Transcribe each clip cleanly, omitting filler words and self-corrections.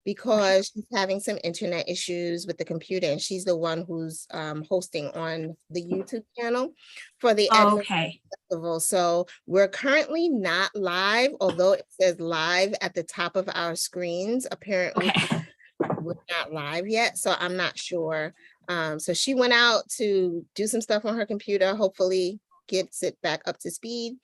because she's having some internet issues with the computer, and she's the one who's hosting on the YouTube channel for the Okay. Festival. So we're currently not live, although it says live at the top of our screens. Apparently, we're not live yet, so I'm not sure. So she went out to do some stuff on her computer, hopefully gets it back up to speed,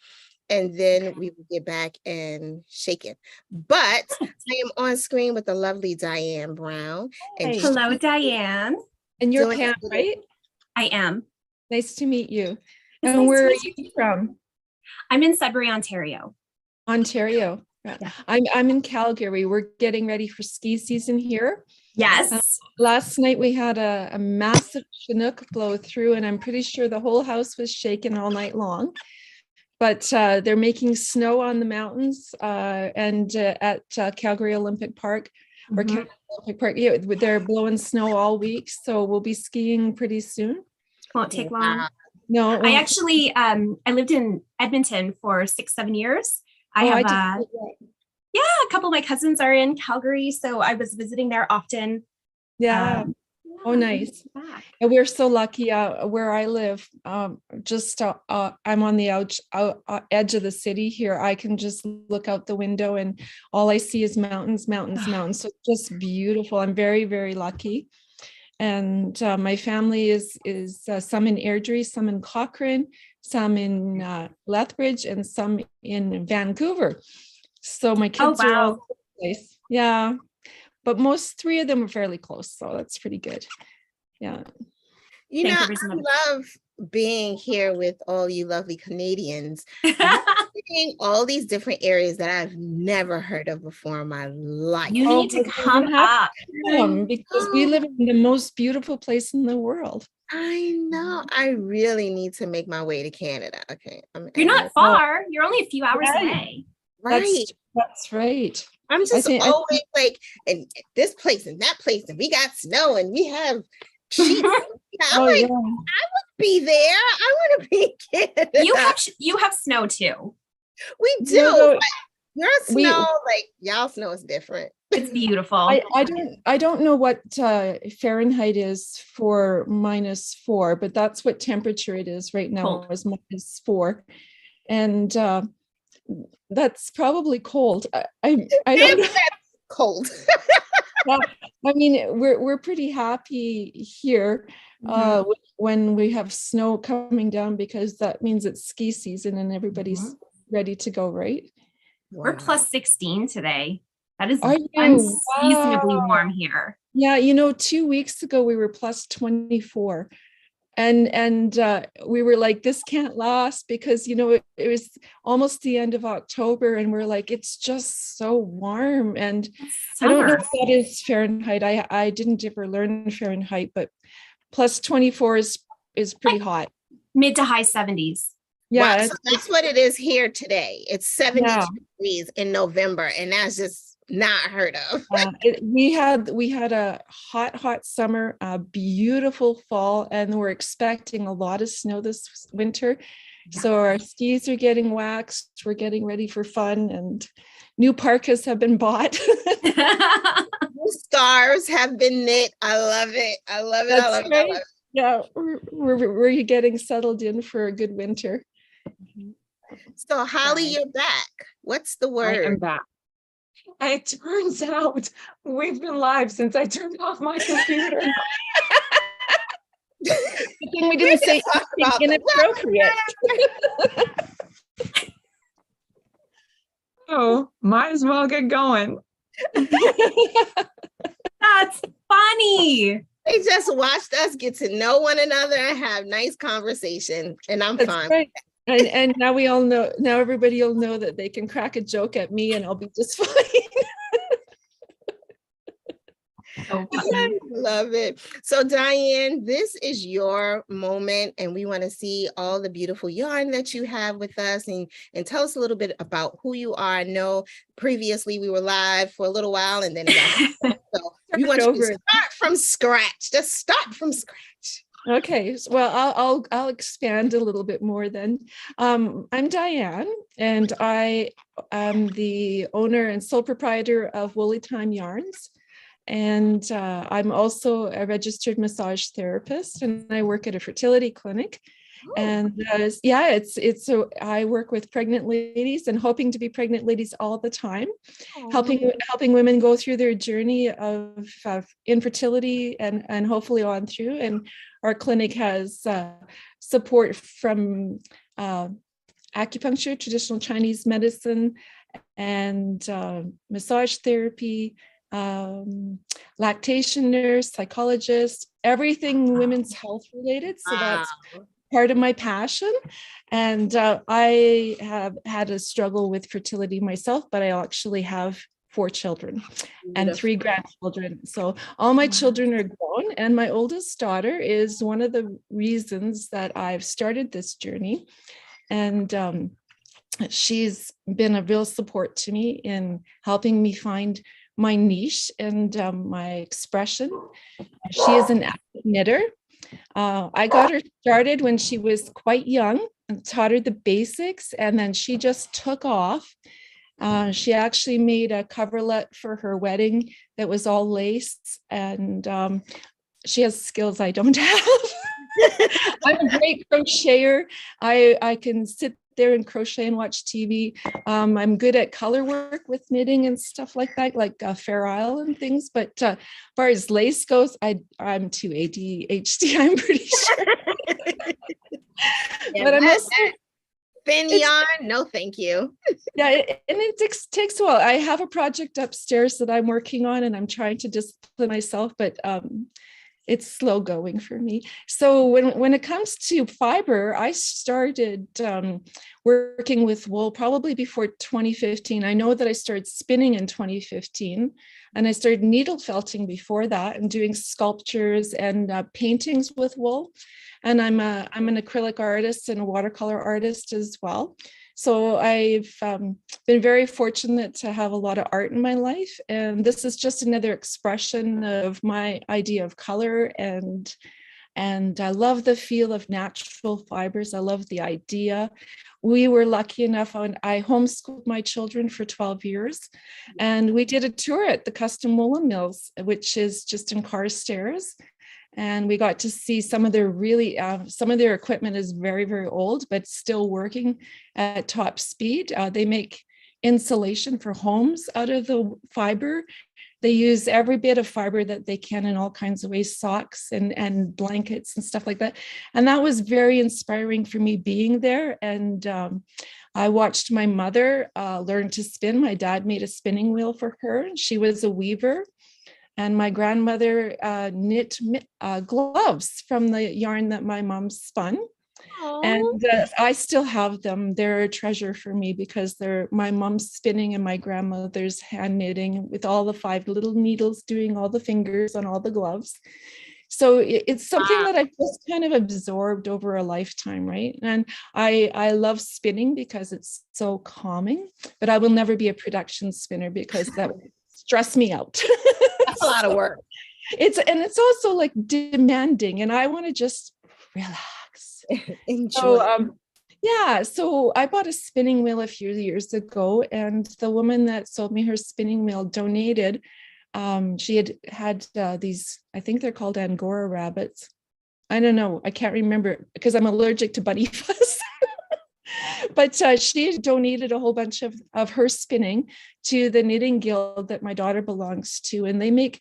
and then we will get back and shake it. But I am on screen with the lovely Dianne Brown. And hello, Dianne. And you're Pam, right? I am. Nice to meet you. And where are you from? I'm in Sudbury, Ontario. Ontario. Yeah. I'm in Calgary. We're getting ready for ski season here. Yes. Last night we had a massive Chinook blow through, and I'm pretty sure the whole house was shaking all night long. But they're making snow on the mountains and at Calgary Olympic Park, or Calgary Olympic Park. Yeah, they're blowing snow all week, so we'll be skiing pretty soon. Won't take long. No, I actually I lived in Edmonton for 6-7 years. I have a couple of my cousins are in Calgary, so I was visiting there often. Yeah. Oh, nice. And we're so lucky where I live. I'm on the edge of the city here. I can just look out the window and all I see is mountains, mountains, mountains. So it's just beautiful. I'm very, very lucky. And my family is some in Airdrie, some in Cochrane, some in Lethbridge, and some in Vancouver. So my kids are all over the place. Yeah. But three of them are fairly close, so that's pretty good. Yeah. You know, I love being here with all you lovely Canadians. Seeing all these different areas that I've never heard of before in my life. You need to come up. Because we live in the most beautiful place in the world. I know. I really need to make my way to Canada. Okay. You're not far. You're only a few hours away. Right. That's right. I'm just always like, and this place and that place, and we got snow and we have sheets. I would be there. I want to be in Canada. You have snow too. We do. No, your snow, like y'all snow is different. It's beautiful. I don't know what Fahrenheit is for -4, but that's what temperature it is right now. Is -4, and that's probably cold. I don't know. Cold. Yeah, I mean, we're pretty happy here when we have snow coming down, because that means it's ski season and everybody's ready to go, right? We're plus 16 today. That is unseasonably warm here. Yeah, 2 weeks ago we were plus 24. And we were like, this can't last, because it was almost the end of October, and we're like, it's just so warm. And I don't know if that is Fahrenheit. I didn't ever learn Fahrenheit, but plus 24 is pretty hot. Mid to high 70s. Yeah, wow, so that's what it is here today. It's 72 degrees in November, and that's just not heard of. We had a hot summer, a beautiful fall, and we're expecting a lot of snow this winter. So our skis are getting waxed. We're getting ready for fun, and new parkas have been bought. New scarves have been knit. I love it. I love it. That's I love right. it. I love it. Yeah, we're getting settled in for a good winter. So Holly, you're back. What's the word? I am back. It turns out we've been live since I turned off my computer. We didn't say anything inappropriate. Oh, might as well get going. That's funny. They just watched us get to know one another and have nice conversation, and I'm fine. Right. And now we all know. Now everybody will know that they can crack a joke at me, and I'll be just fine. I love it. So Dianne, this is your moment, and we want to see all the beautiful yarn that you have with us, and tell us a little bit about who you are. I know previously we were live for a little while, and then so we want you to start from scratch. Just start from scratch. Okay, well, I'll expand a little bit more then. I'm Dianne, and I am the owner and sole proprietor of Woolly Time Yarns. And I'm also a registered massage therapist, and I work at a fertility clinic. And yeah, I work with pregnant ladies and hoping to be pregnant ladies all the time, helping women go through their journey of infertility and hopefully on through. And our clinic has support from acupuncture, traditional Chinese medicine, and massage therapy, lactation nurse, psychologist, everything women's health related. So that's part of my passion. And I have had a struggle with fertility myself, but I actually have 4 children and 3 grandchildren. So all my children are grown, and my oldest daughter is one of the reasons that I've started this journey. And she's been a real support to me in helping me find my niche and my expression. She is an active knitter. I got her started when she was quite young and taught her the basics, and then she just took off. She actually made a coverlet for her wedding that was all lace, and she has skills I don't have. I'm a great crocheter. I can sit there and crochet and watch TV. I'm good at color work with knitting and stuff like that, like Fair Isle and things. But as far as lace goes, I'm too ADHD, I'm pretty sure. Yeah, but I'm also thin yarn, no thank you. Yeah, and it takes a while. I have a project upstairs that I'm working on, and I'm trying to discipline myself, but it's slow going for me. So when it comes to fiber, I started working with wool probably before 2015. I know that I started spinning in 2015, and I started needle felting before that and doing sculptures and paintings with wool. And I'm an acrylic artist and a watercolor artist as well. So I've been very fortunate to have a lot of art in my life. And this is just another expression of my idea of color. And I love the feel of natural fibers. I love the idea. We were lucky enough, I homeschooled my children for 12 years. And we did a tour at the Custom Woolen Mills, which is just in Carstairs. And we got to see some of their some of their equipment is very, very old, but still working at top speed. They make insulation for homes out of the fiber. They use every bit of fiber that they can in all kinds of ways, socks and blankets and stuff like that. And that was very inspiring for me being there. And I watched my mother learn to spin. My dad made a spinning wheel for her. She was a weaver. And my grandmother knit gloves from the yarn that my mom spun. Aww. And I still have them. They're a treasure for me because they're my mom's spinning and my grandmother's hand knitting with all the 5 little needles doing all the fingers on all the gloves. So it's something that I just kind of absorbed over a lifetime, right? And I love spinning because it's so calming, but I will never be a production spinner because that would stress me out. That's a lot of work. It's also like demanding, and I want to just relax. Enjoy. So, so I bought a spinning wheel a few years ago, and the woman that sold me her spinning wheel donated. She had these, I think they're called Angora rabbits. I don't know. I can't remember because I'm allergic to bunny fuzz. But she donated a whole bunch of her spinning to the knitting guild that my daughter belongs to, and they make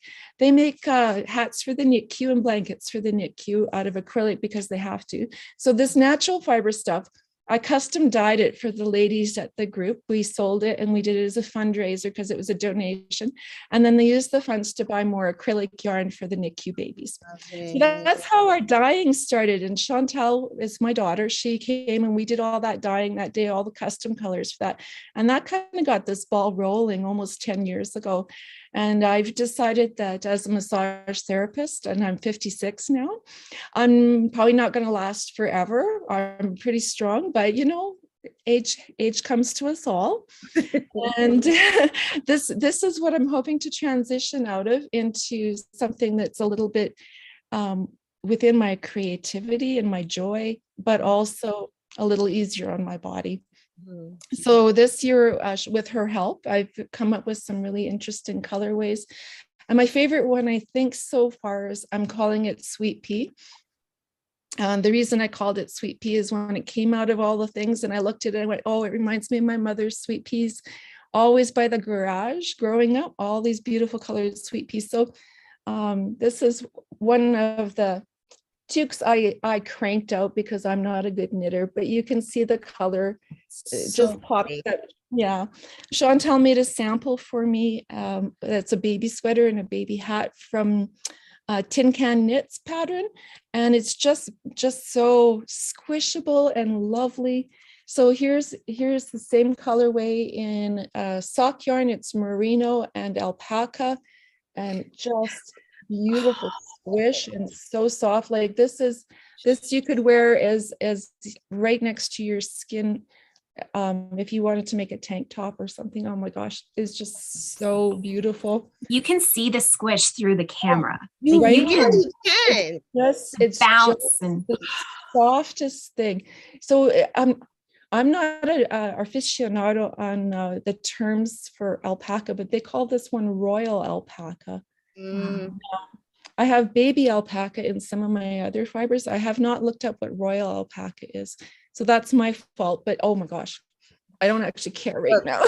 hats for the NICU and blankets for the NICU out of acrylic because they have to. So this natural fiber stuff, I custom dyed it for the ladies at the group. We sold it and we did it as a fundraiser because it was a donation. And then they used the funds to buy more acrylic yarn for the NICU babies. Okay. So that's how our dyeing started. And Chantal is my daughter. She came and we did all that dyeing that day, all the custom colors for that. And that kind of got this ball rolling almost 10 years ago. And I've decided that as a massage therapist, and I'm 56 now, I'm probably not going to last forever. I'm pretty strong, but you know, age comes to us all. And this is what I'm hoping to transition out of into something that's a little bit within my creativity and my joy, but also a little easier on my body. So this year, with her help, I've come up with some really interesting colorways. And my favorite one, I think so far, is I'm calling it Sweet Pea. The reason I called it Sweet Pea is when it came out of all the things and I looked at it and I went, oh, it reminds me of my mother's sweet peas, always by the garage growing up, all these beautiful colored sweet peas. So this is one of the toques I cranked out because I'm not a good knitter, but you can see the color just popped up. Yeah. Chantel made a sample for me. That's a baby sweater and a baby hat from Tin Can Knits pattern, and it's just so squishable and lovely. So here's the same colorway in sock yarn. It's merino and alpaca, and just beautiful squish and so soft. Like this you could wear as right next to your skin. If you wanted to make a tank top or something, oh my gosh, it's just so beautiful. You can see the squish through the camera. You Like, right? you can. It's bounce and the softest thing. So I'm not an aficionado on the terms for alpaca, but they call this one royal alpaca. I have baby alpaca in some of my other fibers. I have not looked up what royal alpaca is. So that's my fault, but oh my gosh, I don't actually care right now.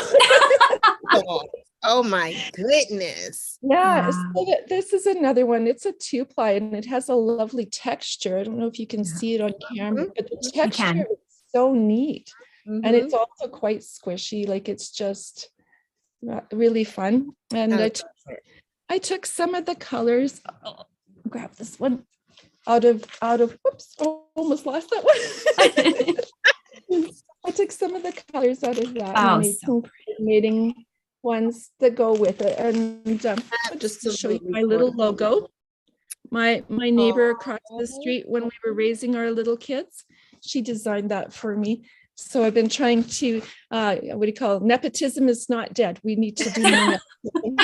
Oh my goodness. Yeah, so this is another one. It's a 2-ply and it has a lovely texture. I don't know if you can see it on camera, but the texture is so neat. And it's also quite squishy, like it's just really fun. And I took some of the colors, grab this one, out of whoops, almost lost that one. I took some of the colors out of that and I made some coordinating ones that go with it. And just to show you my little logo, my neighbor across the street, when we were raising our little kids, she designed that for me. So I've been trying to, what do you call it? Nepotism is not dead. We need to do more nepotism.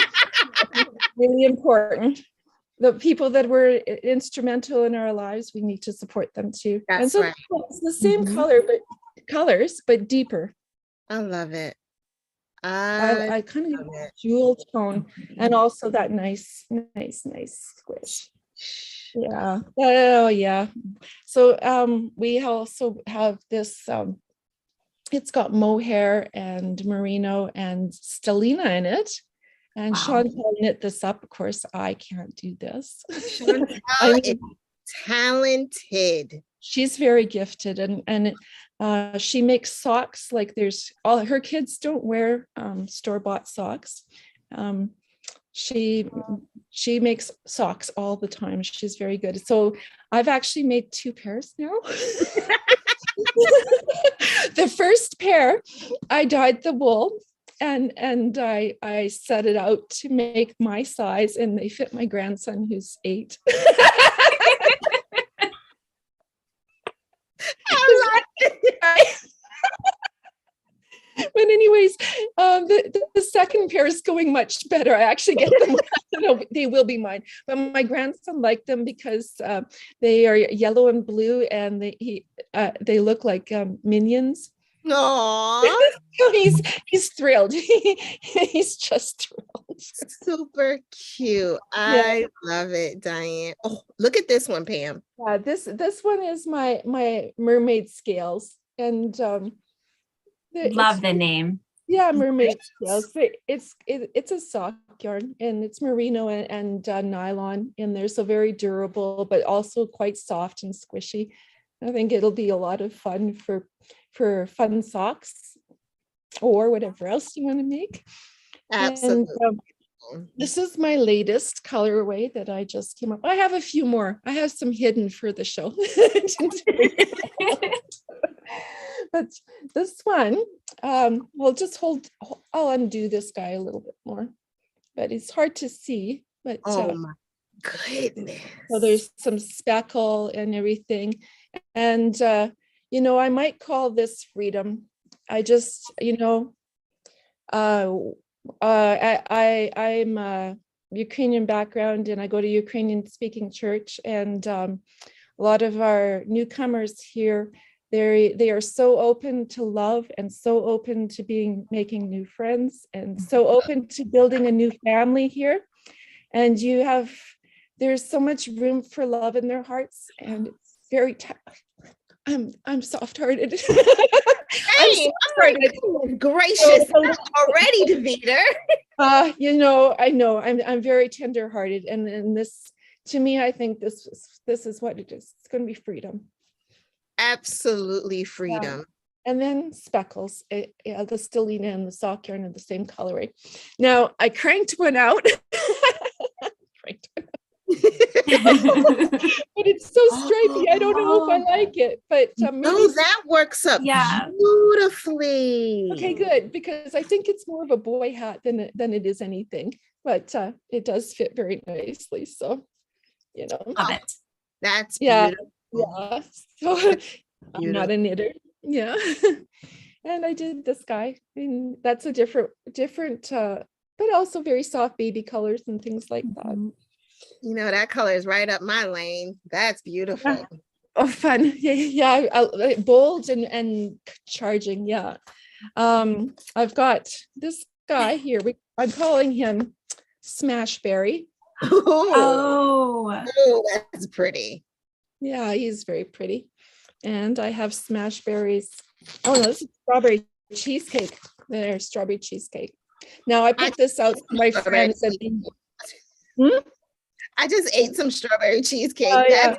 Really important. The people that were instrumental in our lives, we need to support them too. That's and so right. It's the same colors, but deeper. I love it. I kind of jewel tone and also that nice squish. Yeah. Oh yeah. So we also have this it's got mohair and merino and stellina in it. And Chantel knit this up. Of course, I can't do this. Chantel is talented. She's very gifted, and she makes socks. Like there's all her kids don't wear store-bought socks. She makes socks all the time. She's very good. So I've actually made 2 pairs now. The first pair, I dyed the wool. And I set it out to make my size, and they fit my grandson who's 8. But anyways, the second pair is going much better. I actually get them. No, they will be mine. But my grandson liked them because they are yellow and blue, and they look like minions. Aww. He's thrilled. He's just thrilled. Super cute. I love it, Diane. Oh, look at this one, Pam. This one is my mermaid scales, and love the name. Yeah, mermaid scales. It's a sock yarn, and it's merino and nylon in there, so very durable, but also quite soft and squishy. I think it'll be a lot of fun for fun socks or whatever else you want to make. Absolutely. And, this is my latest colorway that I just came up. I have a few more. I have some hidden for the show. But this one, we'll just I'll undo this guy a little bit more, but it's hard to see. But oh my goodness. So there's some speckle and everything. And, I might call this freedom. I just, I'm a Ukrainian background, and I go to Ukrainian speaking church, and a lot of our newcomers here, they are so open to love and so open to making new friends and so open to building a new family here. and there's so much room for love in their hearts, and it's very I'm soft-hearted. Hey, I'm like, gracious, already, Davida. I know I'm very tender-hearted, and this, to me, I think this is what it is. It's going to be freedom. Absolutely freedom. Yeah. And then speckles, the stellina and the sock yarn are the same colorway. Now I cranked one out. But it's so stripy. I don't know if I like it, but no, that works up beautifully. Okay, good, because I think it's more of a boy hat than it is anything, but it does fit very nicely. So, love it. That's beautiful. Yeah. So I'm not a knitter. Yeah. And I did this guy, and that's a different, but also very soft baby colors and things like that. That color is right up my lane. That's beautiful. Yeah. Oh, fun. Yeah. Bold and charging. Yeah. I've got this guy here. I'm calling him Smashberry. Oh, that's pretty. Yeah, he's very pretty. And I have Smashberries. Oh no, this is strawberry cheesecake. There's strawberry cheesecake. Now I put this out to my friends. I just ate some strawberry cheesecake. Oh, yeah.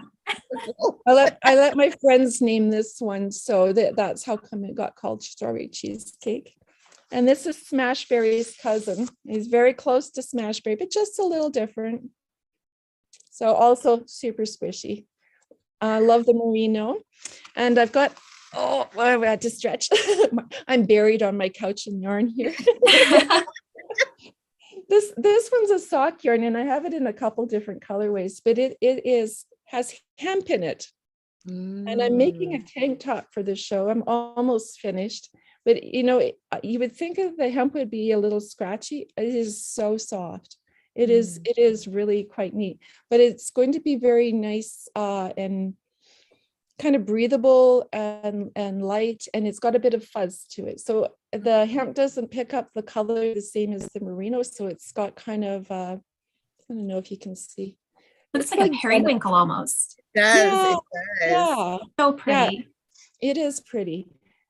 I let my friends name this one, so that's how come it got called strawberry cheesecake. And this is Smashberry's cousin. He's very close to Smashberry, but just a little different. So also super squishy. I love the merino. And I've got, I had to stretch. I'm buried on my couch in yarn here. This one's a sock yarn, and I have it in a couple different colorways, but it has hemp in it. And I'm making a tank top for the show. I'm almost finished, but you would think of the hemp would be a little scratchy. It is so soft. It is really quite neat, but it's going to be very nice and kind of breathable and light, and it's got a bit of fuzz to it. So the hemp doesn't pick up the color the same as the merino, so it's got kind of I don't know if you can see. Looks like a periwinkle almost. It does. Yeah. So pretty. Yeah, it is pretty.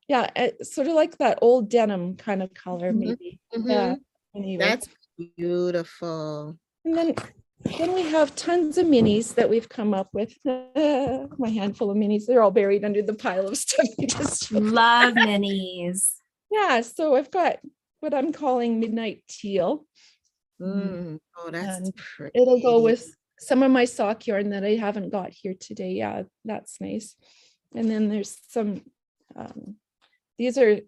Yeah, sort of like that old denim kind of color, maybe. Yeah. Anyway. That's beautiful. And then we have tons of minis that we've come up with. My handful of minis. They're all buried under the pile of stuff. Love minis. Yeah, so I've got what I'm calling midnight teal. Oh, that's pretty. It'll go with some of my sock yarn that I haven't got here today. Yeah, that's nice. And then there's some, these are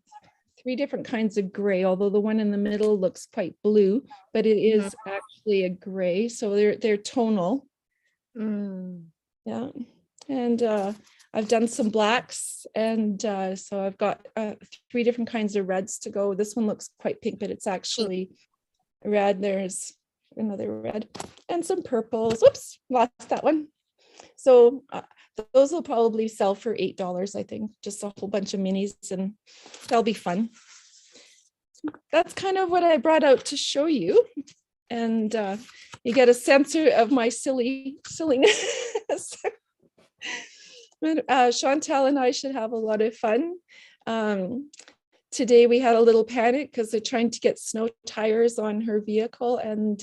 3 different kinds of gray, although the one in the middle looks quite blue, but it is actually a gray. So they're tonal. Yeah. And I've done some blacks, and so I've got 3 different kinds of reds to go. This one looks quite pink, but it's actually red. There's another red and some purples. Whoops, lost that one. So those will probably sell for $8, I think, just a whole bunch of minis, and that'll be fun. That's kind of what I brought out to show you. And you get a sense of my silliness. Chantal and I should have a lot of fun. Today we had a little panic because they're trying to get snow tires on her vehicle, and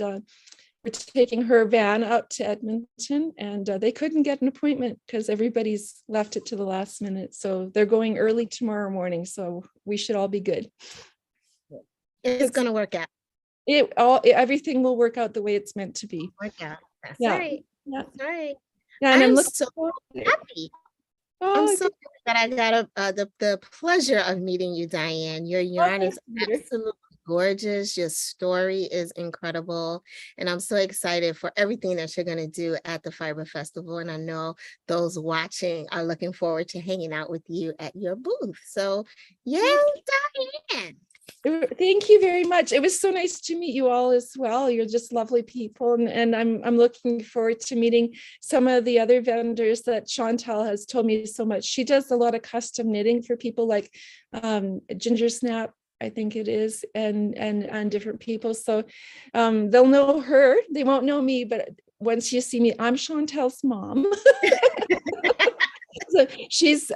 we're taking her van out to Edmonton, and they couldn't get an appointment because everybody's left it to the last minute. So they're going early tomorrow morning. So we should all be good. It's going to work out. Everything will work out the way it's meant to be. Work out. That's right. Yeah. That's right. Yeah, and I'm so happy. Oh, I'm so happy that I got the pleasure of meeting you, Dianne. Your yarn is absolutely gorgeous. Your story is incredible. And I'm so excited for everything that you're going to do at the Fiber Festival. And I know those watching are looking forward to hanging out with you at your booth. So, yay, Dianne. Thank you very much. It was so nice to meet you all as well. You're just lovely people, and I'm looking forward to meeting some of the other vendors that Chantal has told me so much. She does a lot of custom knitting for people like Ginger Snap I think it is, and different people. So they'll know her. They won't know me, but once you see me, I'm Chantel's mom. So she's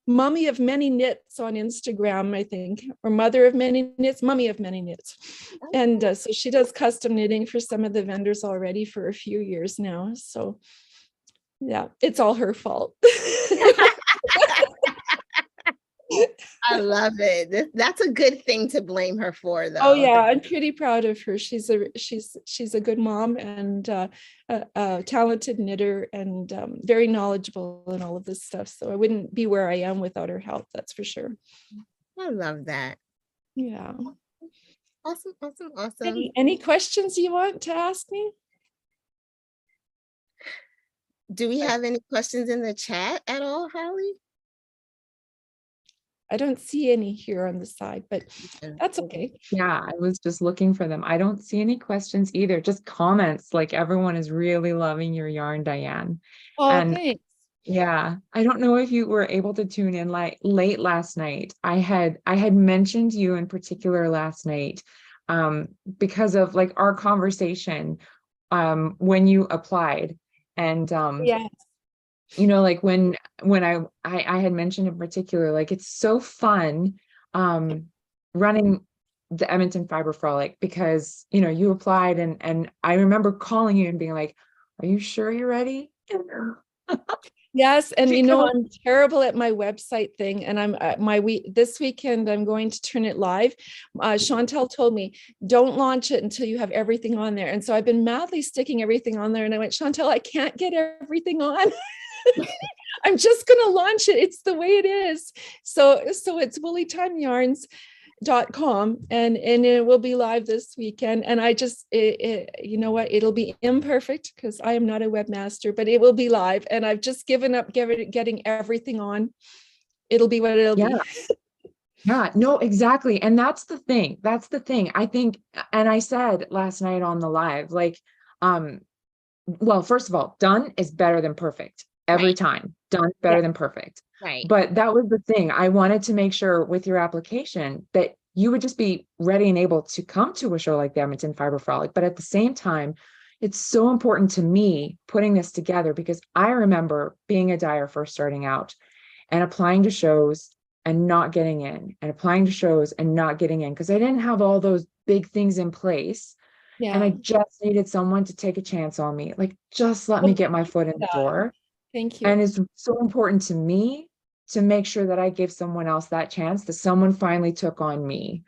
Mommy of Many Knits on Instagram, I think, or Mother of Many Knits, Mummy of Many Knits. And so she does custom knitting for some of the vendors already for a few years now. So yeah, it's all her fault. I love it. That's a good thing to blame her for, though. Oh yeah, I'm pretty proud of her. She's a good mom and a talented knitter and very knowledgeable in all of this stuff. So I wouldn't be where I am without her help. That's for sure. I love that. Yeah. Awesome, awesome, awesome. Any questions you want to ask me? Do we have any questions in the chat at all, Holly? I don't see any here on the side, but that's okay. Yeah, I was just looking for them. I don't see any questions either, just comments. Like everyone is really loving your yarn, Dianne. Oh, And thanks. yeah, I don't know if you were able to tune in like late last night. I had mentioned you in particular last night because of like our conversation when you applied. And Yeah. you know, like when I had mentioned in particular, like it's so fun running the Edmonton Fiber Frolic because, you know, you applied and I remember calling you and being like, are you sure you're ready? Yes, and you know, Because- I'm terrible at my website thing, and I'm this weekend I'm going to turn it live. Chantel told me don't launch it until you have everything on there, and so I've been madly sticking everything on there. And I went, Chantel, I can't get everything on. I'm just gonna launch it. It's the way it is. So it's woollytimeyarns.com and it will be live this weekend. And I just you know what, it'll be imperfect because I am not a webmaster, but it will be live. And I've just given up getting everything on. It'll be what it'll be. Yeah, no, exactly. And that's the thing. That's the thing. I think, and I said last night on the live, like, well, first of all, done is better than perfect every time. Done better than perfect. Right. But that was the thing. I wanted to make sure with your application that you would just be ready and able to come to a show like the Edmonton Fiber Frolic. But at the same time, it's so important to me putting this together because I remember being a dyer first starting out and applying to shows and not getting in and applying to shows and not getting in because I didn't have all those big things in place. Yeah. And I just needed someone to take a chance on me. Like, just let me get my foot in the door. Thank you. And it's so important to me to make sure that I give someone else that chance, that someone finally took on me.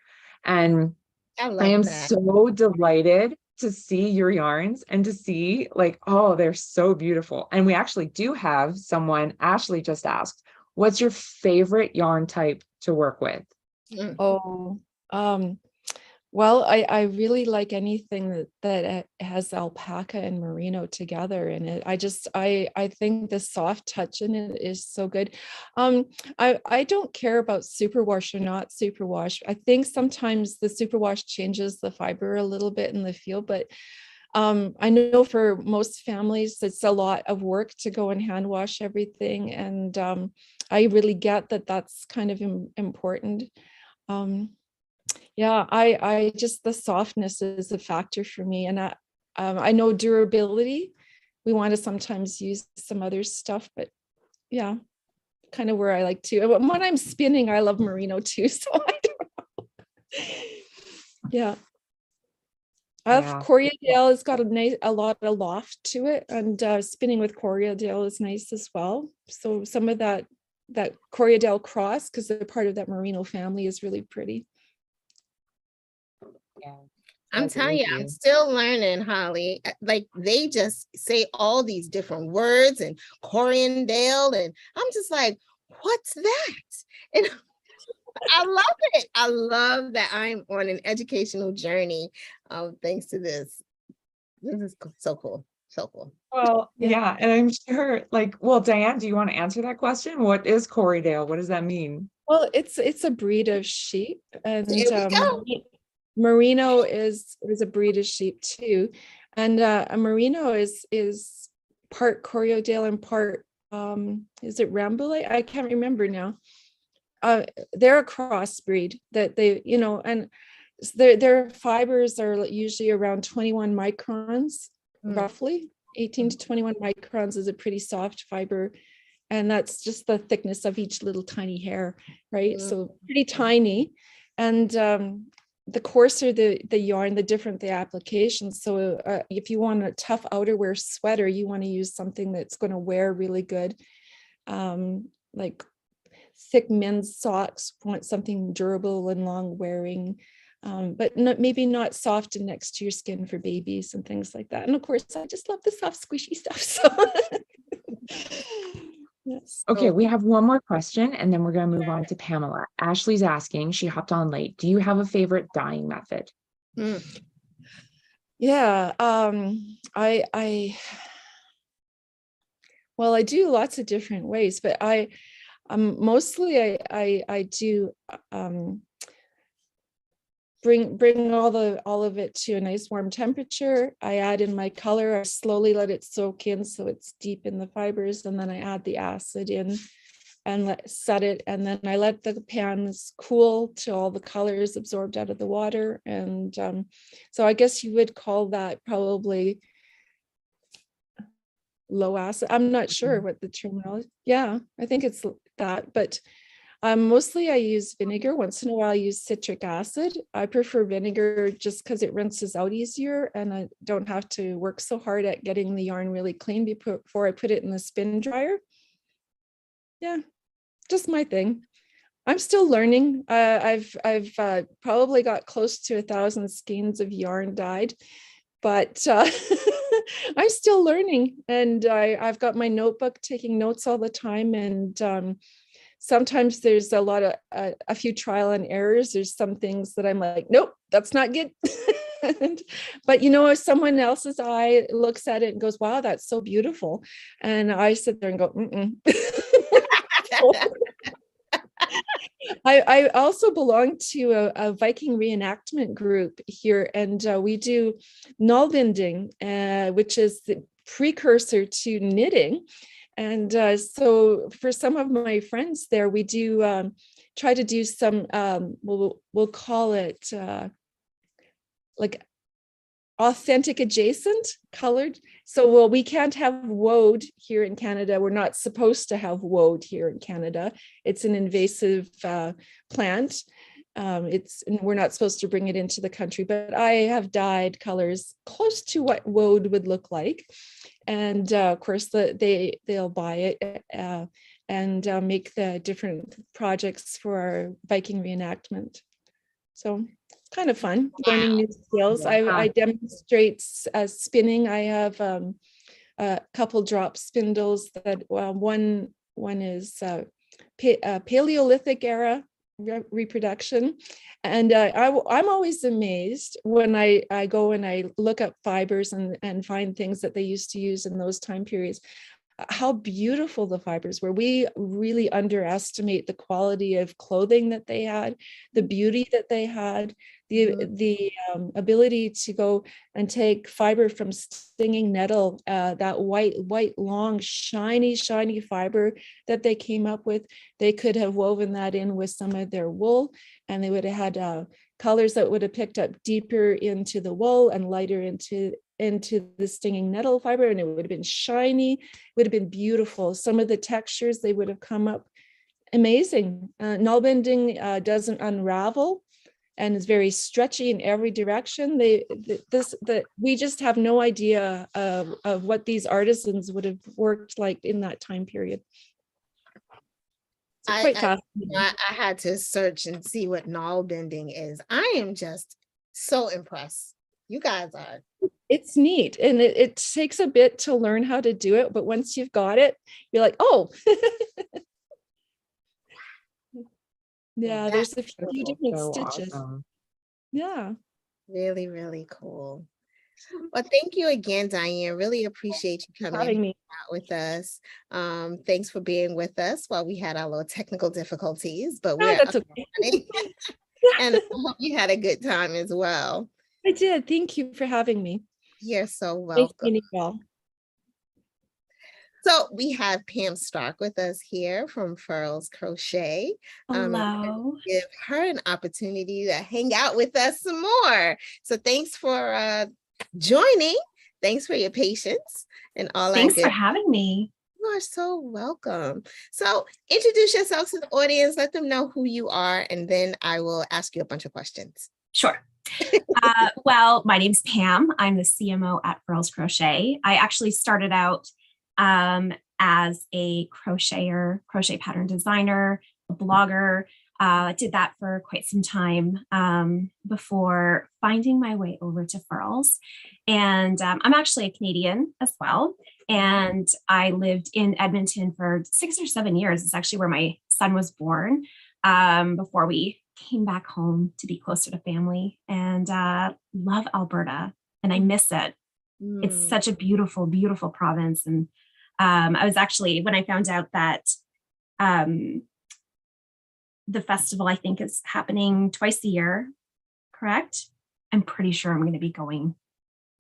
And I am so delighted to see your yarns and to see like, oh, they're so beautiful. And we actually do have someone, Ashley just asked, what's your favorite yarn type to work with? Oh, well, I really like anything that has alpaca and merino together in it. I think the soft touch in it is so good. I don't care about superwash or not superwash. I think sometimes the superwash changes the fiber a little bit in the feel, but I know for most families it's a lot of work to go and hand wash everything, and I really get that that's kind of important. Yeah, I just, the softness is a factor for me. And I know durability, we want to sometimes use some other stuff, but yeah, kind of where I like to. When I'm spinning, I love merino too. So I don't know. Yeah. Corriedale has got a lot of loft to it, and spinning with Corriedale is nice as well. So some of that Corriedale cross, because they're part of that merino family, is really pretty. Yeah, I'm telling you, I'm still learning, Holly. Like they just say all these different words and Corriedale, and I'm just like, what's that? And I love it. I love that I'm on an educational journey thanks to this. This is so cool. So cool. Well, yeah. And I'm sure like, well, Dianne, do you want to answer that question? What is Corriedale? What does that mean? Well, it's a breed of sheep, and merino is a breed of sheep too. And a merino is part Corriedale and part is it Rambouillet? I can't remember now. they're a crossbreed that they, you know, and their fibers are usually around 21 microns, roughly 18 to 21 microns is a pretty soft fiber. And that's just the thickness of each little tiny hair, right? So pretty tiny. And the coarser the yarn, the different the application. So if you want a tough outerwear sweater, you want to use something that's going to wear really good. Like thick men's socks, want something durable and long wearing, but maybe not soft and next to your skin for babies and things like that. And of course, I just love the soft, squishy stuff. So yes. Okay, we have one more question and then we're going to move on to Pamela. Ashley's asking, she hopped on late. Do you have a favorite dyeing method? Yeah, well, I do lots of different ways, but mostly I do bring all of it to a nice warm temperature. I add in my color, I slowly let it soak in so it's deep in the fibers, and then I add the acid in and set it, and then I let the pans cool till all the color is absorbed out of the water. And so I guess you would call that probably low acid. I'm not sure what the terminology. Yeah, I think it's that, but mostly I use vinegar. Once in a while I use citric acid. I prefer vinegar just because it rinses out easier and I don't have to work so hard at getting the yarn really clean before I put it in the spin dryer. Yeah, just my thing. I'm still learning. I've probably got close to 1,000 skeins of yarn dyed, but I'm still learning, and I've got my notebook taking notes all the time. And sometimes there's a few trial and errors. There's some things that I'm like, nope, that's not good. But you know, if someone else's eye looks at it and goes, wow, that's so beautiful, and I sit there and go, I also belong to a Viking reenactment group here, and we do null binding, which is the precursor to knitting. And so for some of my friends there, we do try to do some, we'll call it like authentic adjacent colored. So, well, we can't have woad here in Canada. We're not supposed to have woad here in Canada. It's an invasive plant. We're not supposed to bring it into the country, but I have dyed colors close to what woad would look like. And of course, they'll buy it and make the different projects for our Viking reenactment. So kind of fun, learning new skills. I demonstrate spinning. I have a couple drop spindles that one is Paleolithic era reproduction. And I'm always amazed when I go and I look up fibers and find things that they used to use in those time periods, how beautiful the fibers were. We really underestimate the quality of clothing that they had, the beauty that they had, the ability to go and take fiber from stinging nettle, that white, long, shiny fiber that they came up with. They could have woven that in with some of their wool, and they would have had colors that would have picked up deeper into the wool and lighter into the stinging nettle fiber, and it would have been shiny, would have been beautiful. Some of the textures, they would have come up amazing. Null binding doesn't unravel and is very stretchy in every direction. We just have no idea of what these artisans would have worked like in that time period. It's quite fascinating. I had to search and see what null binding is. I am just so impressed. You guys are. It's neat, and it takes a bit to learn how to do it, but once you've got it, you're like, oh. Yeah, there's a few different stitches. Awesome. Yeah. Really, really cool. Well, thank you again, Dianne. Really appreciate you coming out with us. Thanks for being with us while we had our little technical difficulties, but we're that's okay. And I hope you had a good time as well. I did. Thank you for having me. You're so welcome. So we have Pam Stark with us here from Furls Crochet. Hello. Give her an opportunity to hang out with us some more. So thanks for joining. Thanks for your patience and all that. Thanks for having me. You are so welcome. So introduce yourself to the audience, let them know who you are, and then I will ask you a bunch of questions. Sure. Well, my name's Pam. I'm the CMO at Furls Crochet. I actually started out as a crocheter, crochet pattern designer, a blogger. Did that for quite some time before finding my way over to Furls. And I'm actually a Canadian as well. And I lived in Edmonton for 6 or 7 years. It's actually where my son was born before we came back home to be closer to family, and love Alberta, and I miss it. It's such a beautiful, beautiful province. And I was actually, when I found out that the festival, I think, is happening twice a year, correct? I'm pretty sure I'm going to be going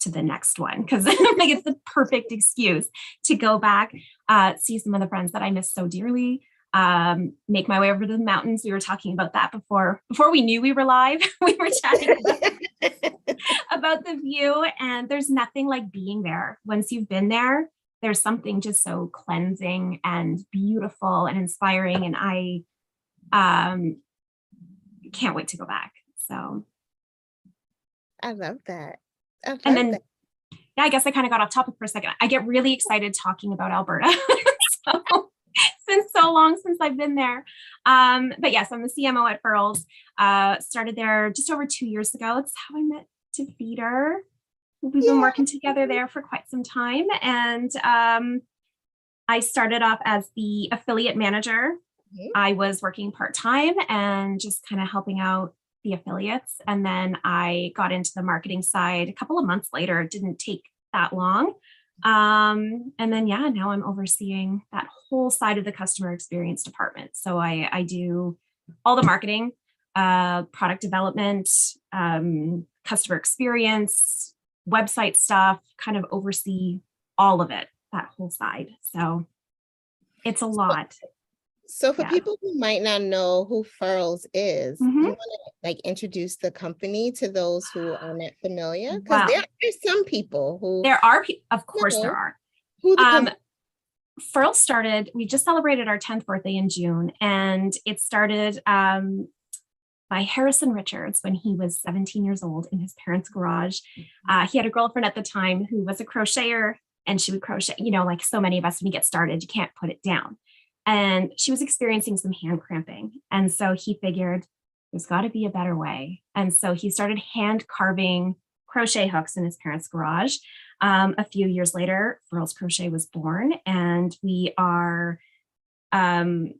to the next one because I think it's the perfect excuse to go back, see some of the friends that I miss so dearly, make my way over to the mountains. We were talking about that before we knew we were live. We were chatting about the view, and there's nothing like being there. Once you've been there, there's something just so cleansing and beautiful and inspiring, and I can't wait to go back. So I love that. Yeah, I guess I kind of got off topic for a second. I get really excited talking about Alberta. So it's been so long since I've been there. But yes, I'm the CMO at Furls. Started there just over 2 years ago. It's how I met Defeater. We've been working together there for quite some time. And I started off as the affiliate manager. I was working part-time and just kind of helping out the affiliates. And then I got into the marketing side a couple of months later. It didn't take that long. And then, yeah, now I'm overseeing that whole side of the customer experience department. So I do all the marketing, product development, customer experience, website stuff, kind of oversee all of it, that whole side. So it's a lot. So for people who might not know who Furls is, you want to introduce the company to those who are not familiar? Because there's some people who of course there are. Who Furls started, we just celebrated our 10th birthday in June, and it started by Harrison Richards when he was 17 years old in his parents' garage. He had a girlfriend at the time who was a crocheter, and she would crochet, like so many of us, when we get started, you can't put it down. And she was experiencing some hand cramping. And so he figured there's got to be a better way. And so he started hand carving crochet hooks in his parents' garage. A few years later, Furls Crochet was born, and we are a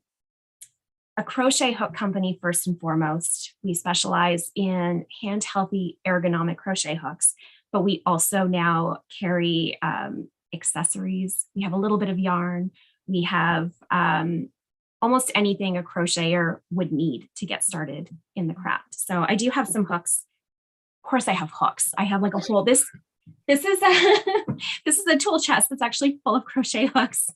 crochet hook company first and foremost. We specialize in hand healthy ergonomic crochet hooks, but we also now carry accessories. We have a little bit of yarn. We have almost anything a crocheter would need to get started in the craft. So I do have some hooks. Of course, I have hooks. I have like a whole, this is a tool chest that's actually full of crochet hooks.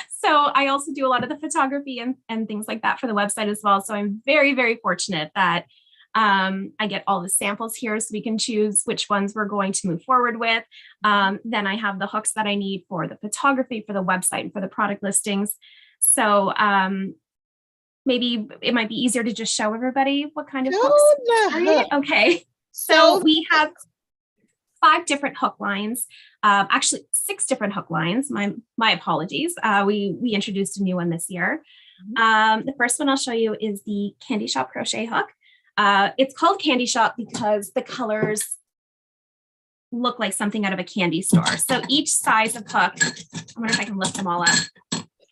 So I also do a lot of the photography and things like that for the website as well. So I'm very, very fortunate that I get all the samples here so we can choose which ones we're going to move forward with. Then I have the hooks that I need for the photography, for the website, and for the product listings. So maybe it might be easier to just show everybody what kind of hooks. Okay. So we have 5 different hook lines, actually 6 different hook lines. My apologies. We introduced a new one this year. The first one I'll show you is the Candy Shop crochet hook. It's called Candy Shop because the colors look like something out of a candy store. So each size of hook, I wonder if I can lift them all up.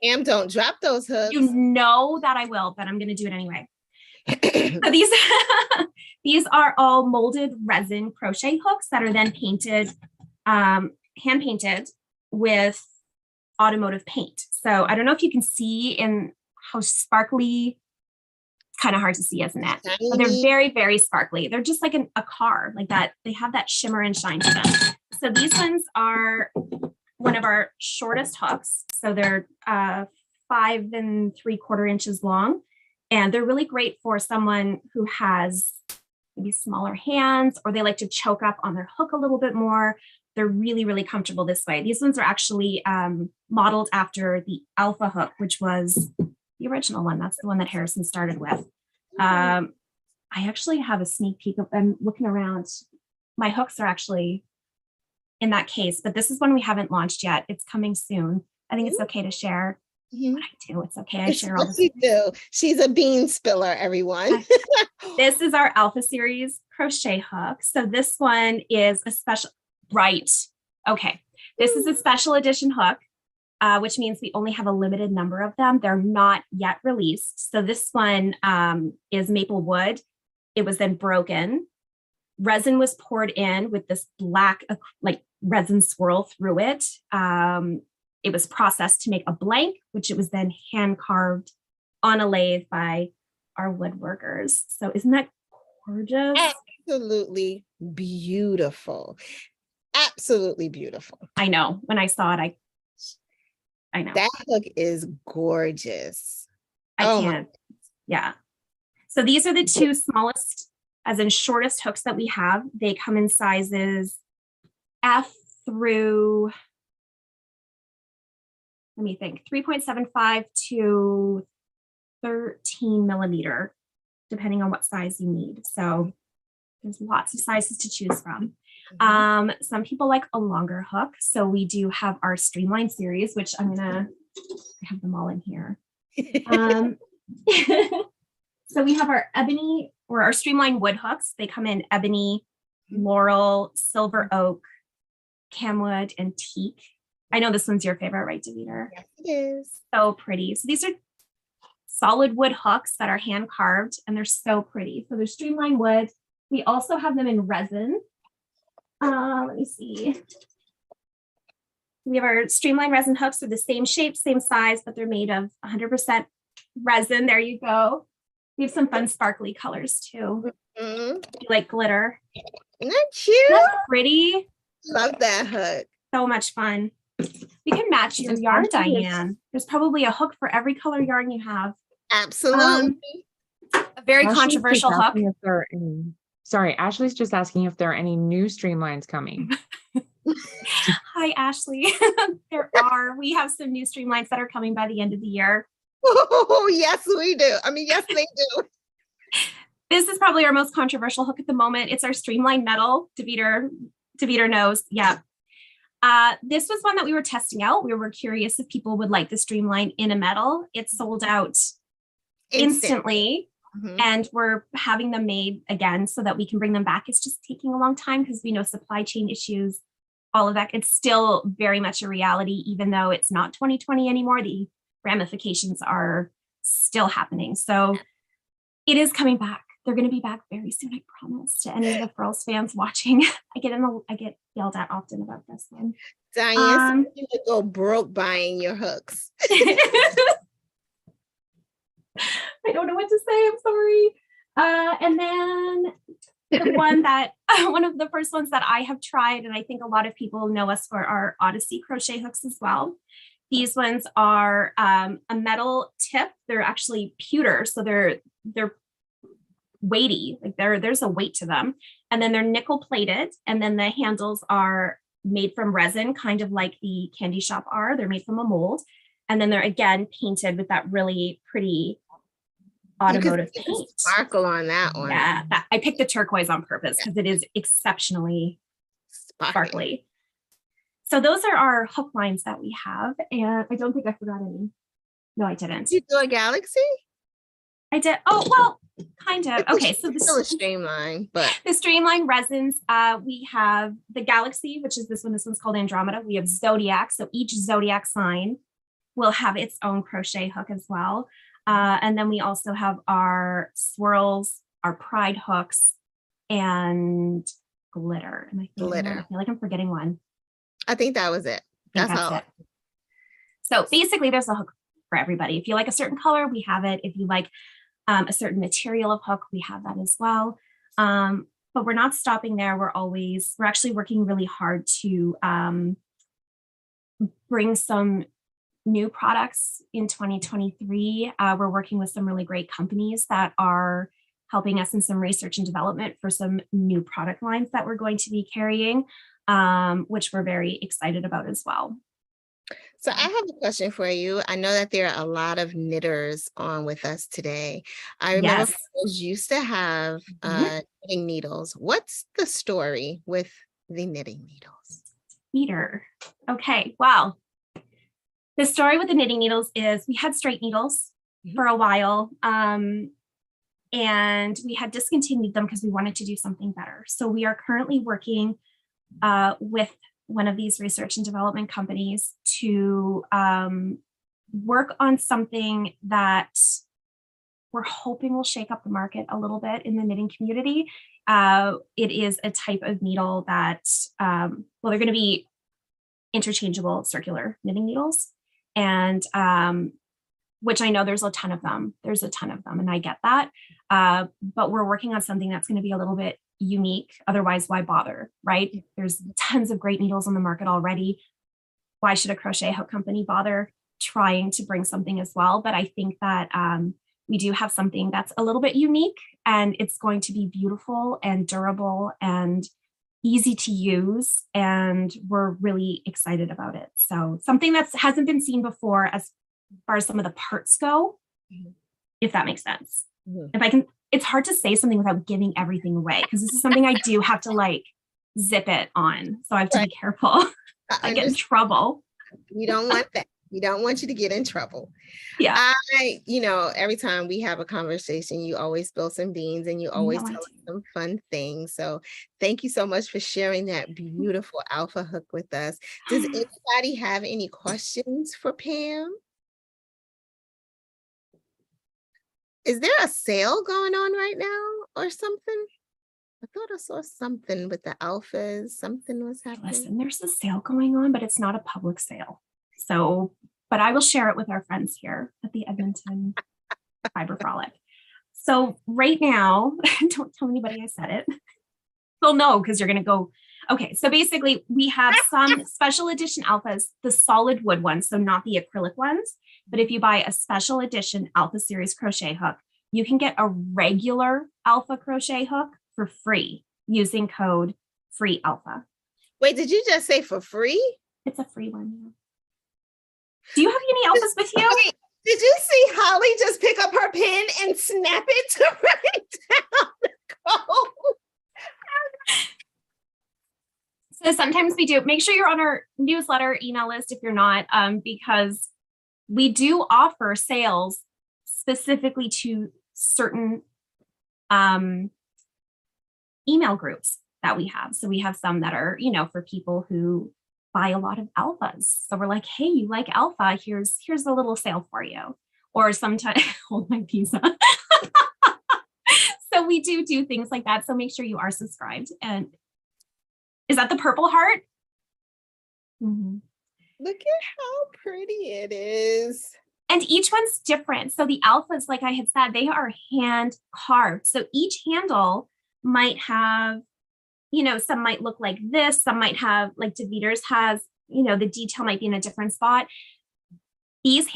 Pam, don't drop those hooks. You know that I will, but I'm going to do it anyway. So these are all molded resin crochet hooks that are then painted, hand painted with automotive paint. So I don't know if you can see in how sparkly. It's kind of hard to see, isn't it? But they're very, very sparkly. They're just like a car, like that. They have that shimmer and shine to them. So these ones are one one of our shortest hooks. So they're 5 3/4 inches long. And they're really great for someone who has maybe smaller hands, or they like to choke up on their hook a little bit more. They're really, really comfortable this way. These ones are actually modeled after the Alpha hook, which was the original one. That's the one that Harrison started with. I actually have a sneak peek of, I'm looking around. My hooks are actually in that case, but this is one we haven't launched yet. It's coming soon. I think it's okay to share. What I do, it's okay. I share all this. You do. She's a bean spiller, everyone. This is our Alpha Series crochet hook. So this one is a special, right? Okay. This is a special edition hook, which means we only have a limited number of them. They're not yet released. So this one is maple wood. It was then broken. Resin was poured in with this black, like resin swirl through it. It was processed to make a blank, which it was then hand carved on a lathe by our woodworkers. So isn't that gorgeous? Absolutely beautiful. Absolutely beautiful. I know. When I saw it, I know. That hook is gorgeous. I can't. Yeah. So these are the two smallest, as in shortest hooks that we have. They come in sizes F through, let me think, 3.75 to 13 millimeter, depending on what size you need. So there's lots of sizes to choose from. Some people like a longer hook. So we do have our Streamline series, which I have them all in here. So we have our ebony or our Streamline wood hooks. They come in ebony, laurel, silver oak, camwood, and teak. I know this one's your favorite, right, Davida? Yes, it is. So pretty. So these are solid wood hooks that are hand carved, and they're so pretty. So they're Streamline wood. We also have them in resin. Let me see. We have our Streamline resin hooks. They're the same shape, same size, but they're made of 100% resin. There you go. We have some fun sparkly colors too. You like glitter. Isn't that cute? That's pretty. Love that hook. So much fun. We can match your yarn, Diane. There's probably a hook for every color yarn you have. Absolutely. A very controversial hook. Sorry, Ashley's just asking if there are any new streamlines coming. Hi, Ashley. There are. We have some new streamlines that are coming by the end of the year. Oh, yes, we do. I mean, yes, they do. This is probably our most controversial hook at the moment. It's our Streamline metal. Davida knows. Yeah. This was one that we were testing out. We were curious if people would like the Streamline in a metal. It sold out instantly. And we're having them made again so that we can bring them back. It's just taking a long time because we know supply chain issues, all of that. It's still very much a reality, even though it's not 2020 anymore. The ramifications are still happening. So it is coming back. They're going to be back very soon, I promise, to any of the Furls fans watching. I get yelled at often about this one. Diane, you would go broke buying your hooks. I don't know what to say. I'm sorry. And then the one of the first ones that I have tried, and I think a lot of people know us for our Odyssey crochet hooks as well. These ones are a metal tip. They're actually pewter, so they're weighty. Like there's a weight to them, and then they're nickel plated, and then the handles are made from resin, kind of like the Candy Shop are. They're made from a mold, and then they're again painted with that really pretty automotive paint. Sparkle on that one. Yeah, I picked the turquoise on purpose because it is exceptionally sparkly. So those are our hook lines that we have, and I don't think I forgot any. No, I didn't. Did you do a galaxy? I did. Oh, well, kind of. Okay, so this is a Streamline, but the Streamline resins, we have the Galaxy, which is this one. This one's called Andromeda. We have Zodiac. So each Zodiac sign will have its own crochet hook as well. And then we also have our swirls, our pride hooks, and glitter. And I feel like I'm forgetting one. I think that was it. That's all. It. So basically, there's a hook for everybody. If you like a certain color, we have it. If you like a certain material of hook, we have that as well. But we're not stopping there. We're actually working really hard to bring some new products in 2023. We're working with some really great companies that are helping us in some research and development for some new product lines that we're going to be carrying, which we're very excited about as well. So I have a question for you. I know that there are a lot of knitters on with us today. I remember Yes. Furls used to have knitting needles. What's the story with the knitting needles? Neater. Okay, well, the story with the knitting needles is we had straight needles for a while, and we had discontinued them because we wanted to do something better. So we are currently working with one of these research and development companies to work on something that we're hoping will shake up the market a little bit in the knitting community. It is a type of needle that, well, they're going to be interchangeable circular knitting needles, and which I know there's a ton of them. There's a ton of them, and I get that. But we're working on something that's going to be a little bit unique. Otherwise, why bother, right? There's tons of great needles on the market already. Why should a crochet hook company bother trying to bring something as well? But I think that we do have something that's a little bit unique, and it's going to be beautiful and durable and easy to use. And we're really excited about it. So something that hasn't been seen before as far as some of the parts go, if that makes sense. If I can, it's hard to say something without giving everything away, because this is something I do have to like zip it on. So I have to be careful. I get in trouble. You don't want that. We don't want you to get in trouble. Yeah. Every time we have a conversation, you always spill some beans and you always tell us some fun things. So thank you so much for sharing that beautiful alpha hook with us. Does anybody have any questions for Pam? Is there a sale going on right now or something? I thought I saw something with the alphas. Something was happening. Listen, there's a sale going on, but it's not a public sale. So, but I will share it with our friends here at the Edmonton Fiber Frolic. So right now, don't tell anybody I said it. They'll know because you're going to go. Okay, so basically we have some special edition alphas, the solid wood ones, so not the acrylic ones. But if you buy a special edition Alpha Series crochet hook, you can get a regular Alpha crochet hook for free using code FREEALPHA. Wait, did you just say for free? It's a free one. Yeah. Do you have any alphas with you? Wait, did you see Holly just pick up her pen and snap it to write down the code? So sometimes we do. Make sure you're on our newsletter email list if you're not, because we do offer sales specifically to certain email groups that we have. So we have some that are, for people who buy a lot of alphas. So we're like, hey, you like alpha? Here's a little sale for you. Or sometimes, hold my pizza. So we do things like that. So make sure you are subscribed. And is that the purple heart? Mm-hmm. Look at how pretty it is. And each one's different. So the alphas, like I had said, they are hand carved. So each handle might have, some might look like this. Some might have, like DeViters has, the detail might be in a different spot. These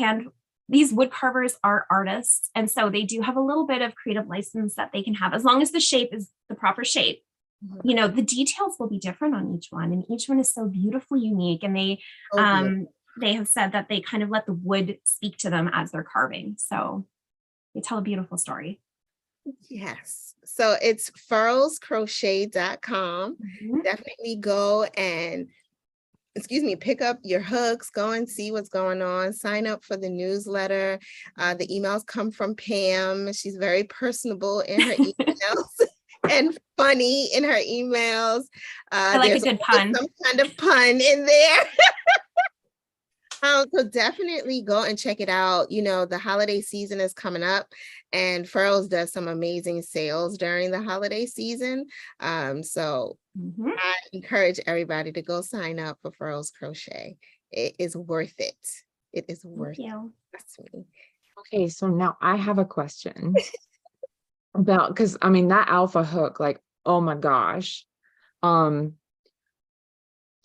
wood carvers are artists. And so they do have a little bit of creative license that they can have, as long as the shape is the proper shape. Mm-hmm. The details will be different on each one. And each one is so beautifully unique. And they have said that they kind of let the wood speak to them as they're carving. So they tell a beautiful story. Yes. So it's furlscrochet.com. Mm-hmm. Definitely go and, pick up your hooks, go and see what's going on, sign up for the newsletter. The emails come from Pam. She's very personable in her emails and funny in her emails. I like a good pun. Some kind of pun in there. So definitely go and check it out. The holiday season is coming up, and Furls does some amazing sales during the holiday season. So I encourage everybody to go sign up for Furls Crochet. It is worth it. It is worth it. Trust me. Okay, so now I have a question about, because that alpha hook, like, oh my gosh.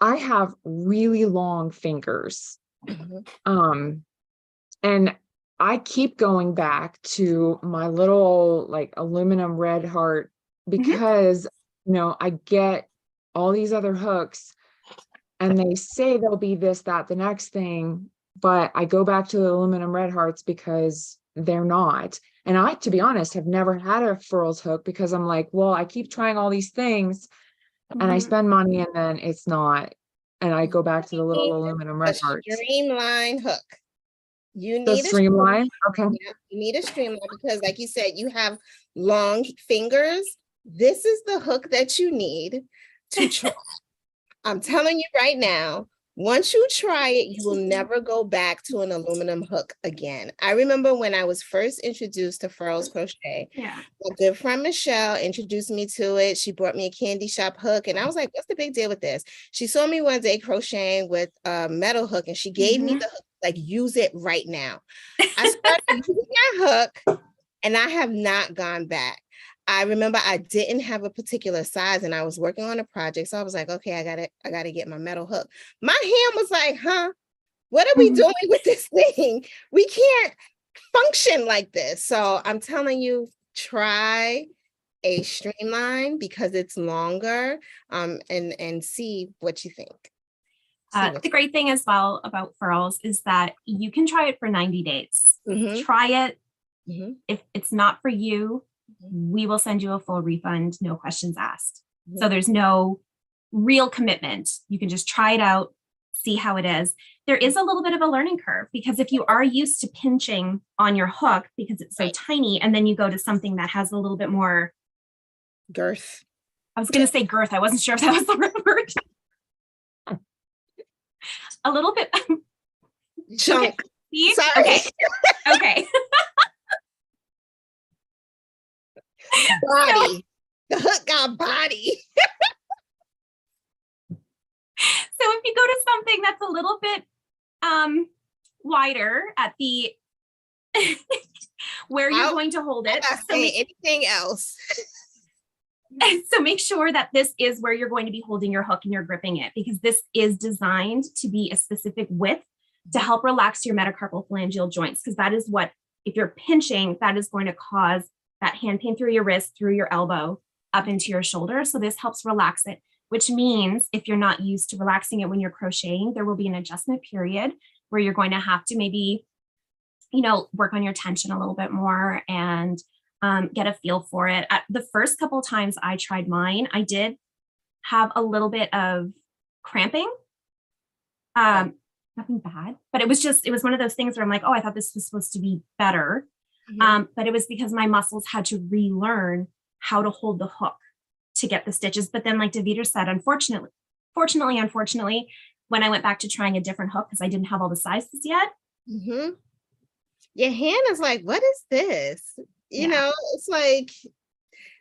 I have really long fingers. And I keep going back to my little like aluminum red heart because, I get all these other hooks and they say there'll be this, that, the next thing, but I go back to the aluminum red hearts because they're not. And I, to be honest, have never had a Furls hook because I'm like, well, I keep trying all these things and I spend money and then it's not. And I go back to the little aluminum red hearts. Streamline hook. You The need a streamline. Okay. Yeah, you need a streamline because, like you said, you have long fingers. This is the hook that you need to try. I'm telling you right now, once you try it, you will never go back to an aluminum hook again. I remember when I was first introduced to Furls crochet, my good friend Michelle introduced me to it. She brought me a candy shop hook and I was like, what's the big deal with this? She saw me one day crocheting with a metal hook and she gave me the hook, like, use it right now. I started using that hook and I have not gone back. I remember I didn't have a particular size and I was working on a project. So I was like, okay, I gotta get my metal hook. My hand was like, what are we doing with this thing? We can't function like this. So I'm telling you, try a streamline because it's longer, and see what you think. The great thing as well about Furls is that you can try it for 90 days. Try it. If it's not for you, we will send you a full refund, no questions asked. So there's no real commitment. You can just try it out, see how it is. There is a little bit of a learning curve because if you are used to pinching on your hook because it's so tiny, and then you go to something that has a little bit more girth. I was going to say girth. I wasn't sure if that was the right word. A little bit. Chunk. Okay. Sorry. Okay. Body. The hook got body. So if you go to something that's a little bit wider at the where you're going to hold it. So anything else. So make sure that this is where you're going to be holding your hook and you're gripping it, because this is designed to be a specific width to help relax your metacarpal phalangeal joints, because that is what, if you're pinching, that is going to cause that hand pain through your wrist, through your elbow, up into your shoulder. So this helps relax it, which means if you're not used to relaxing it when you're crocheting, there will be an adjustment period where you're going to have to maybe, work on your tension a little bit more and get a feel for it. The first couple of times I tried mine, I did have a little bit of cramping. Nothing bad, but it was one of those things where I'm like, oh, I thought this was supposed to be better. But it was because my muscles had to relearn how to hold the hook to get the stitches. But then, like Davida said, unfortunately, when I went back to trying a different hook, because I didn't have all the sizes yet. Your hand is like, what is this? You know, it's like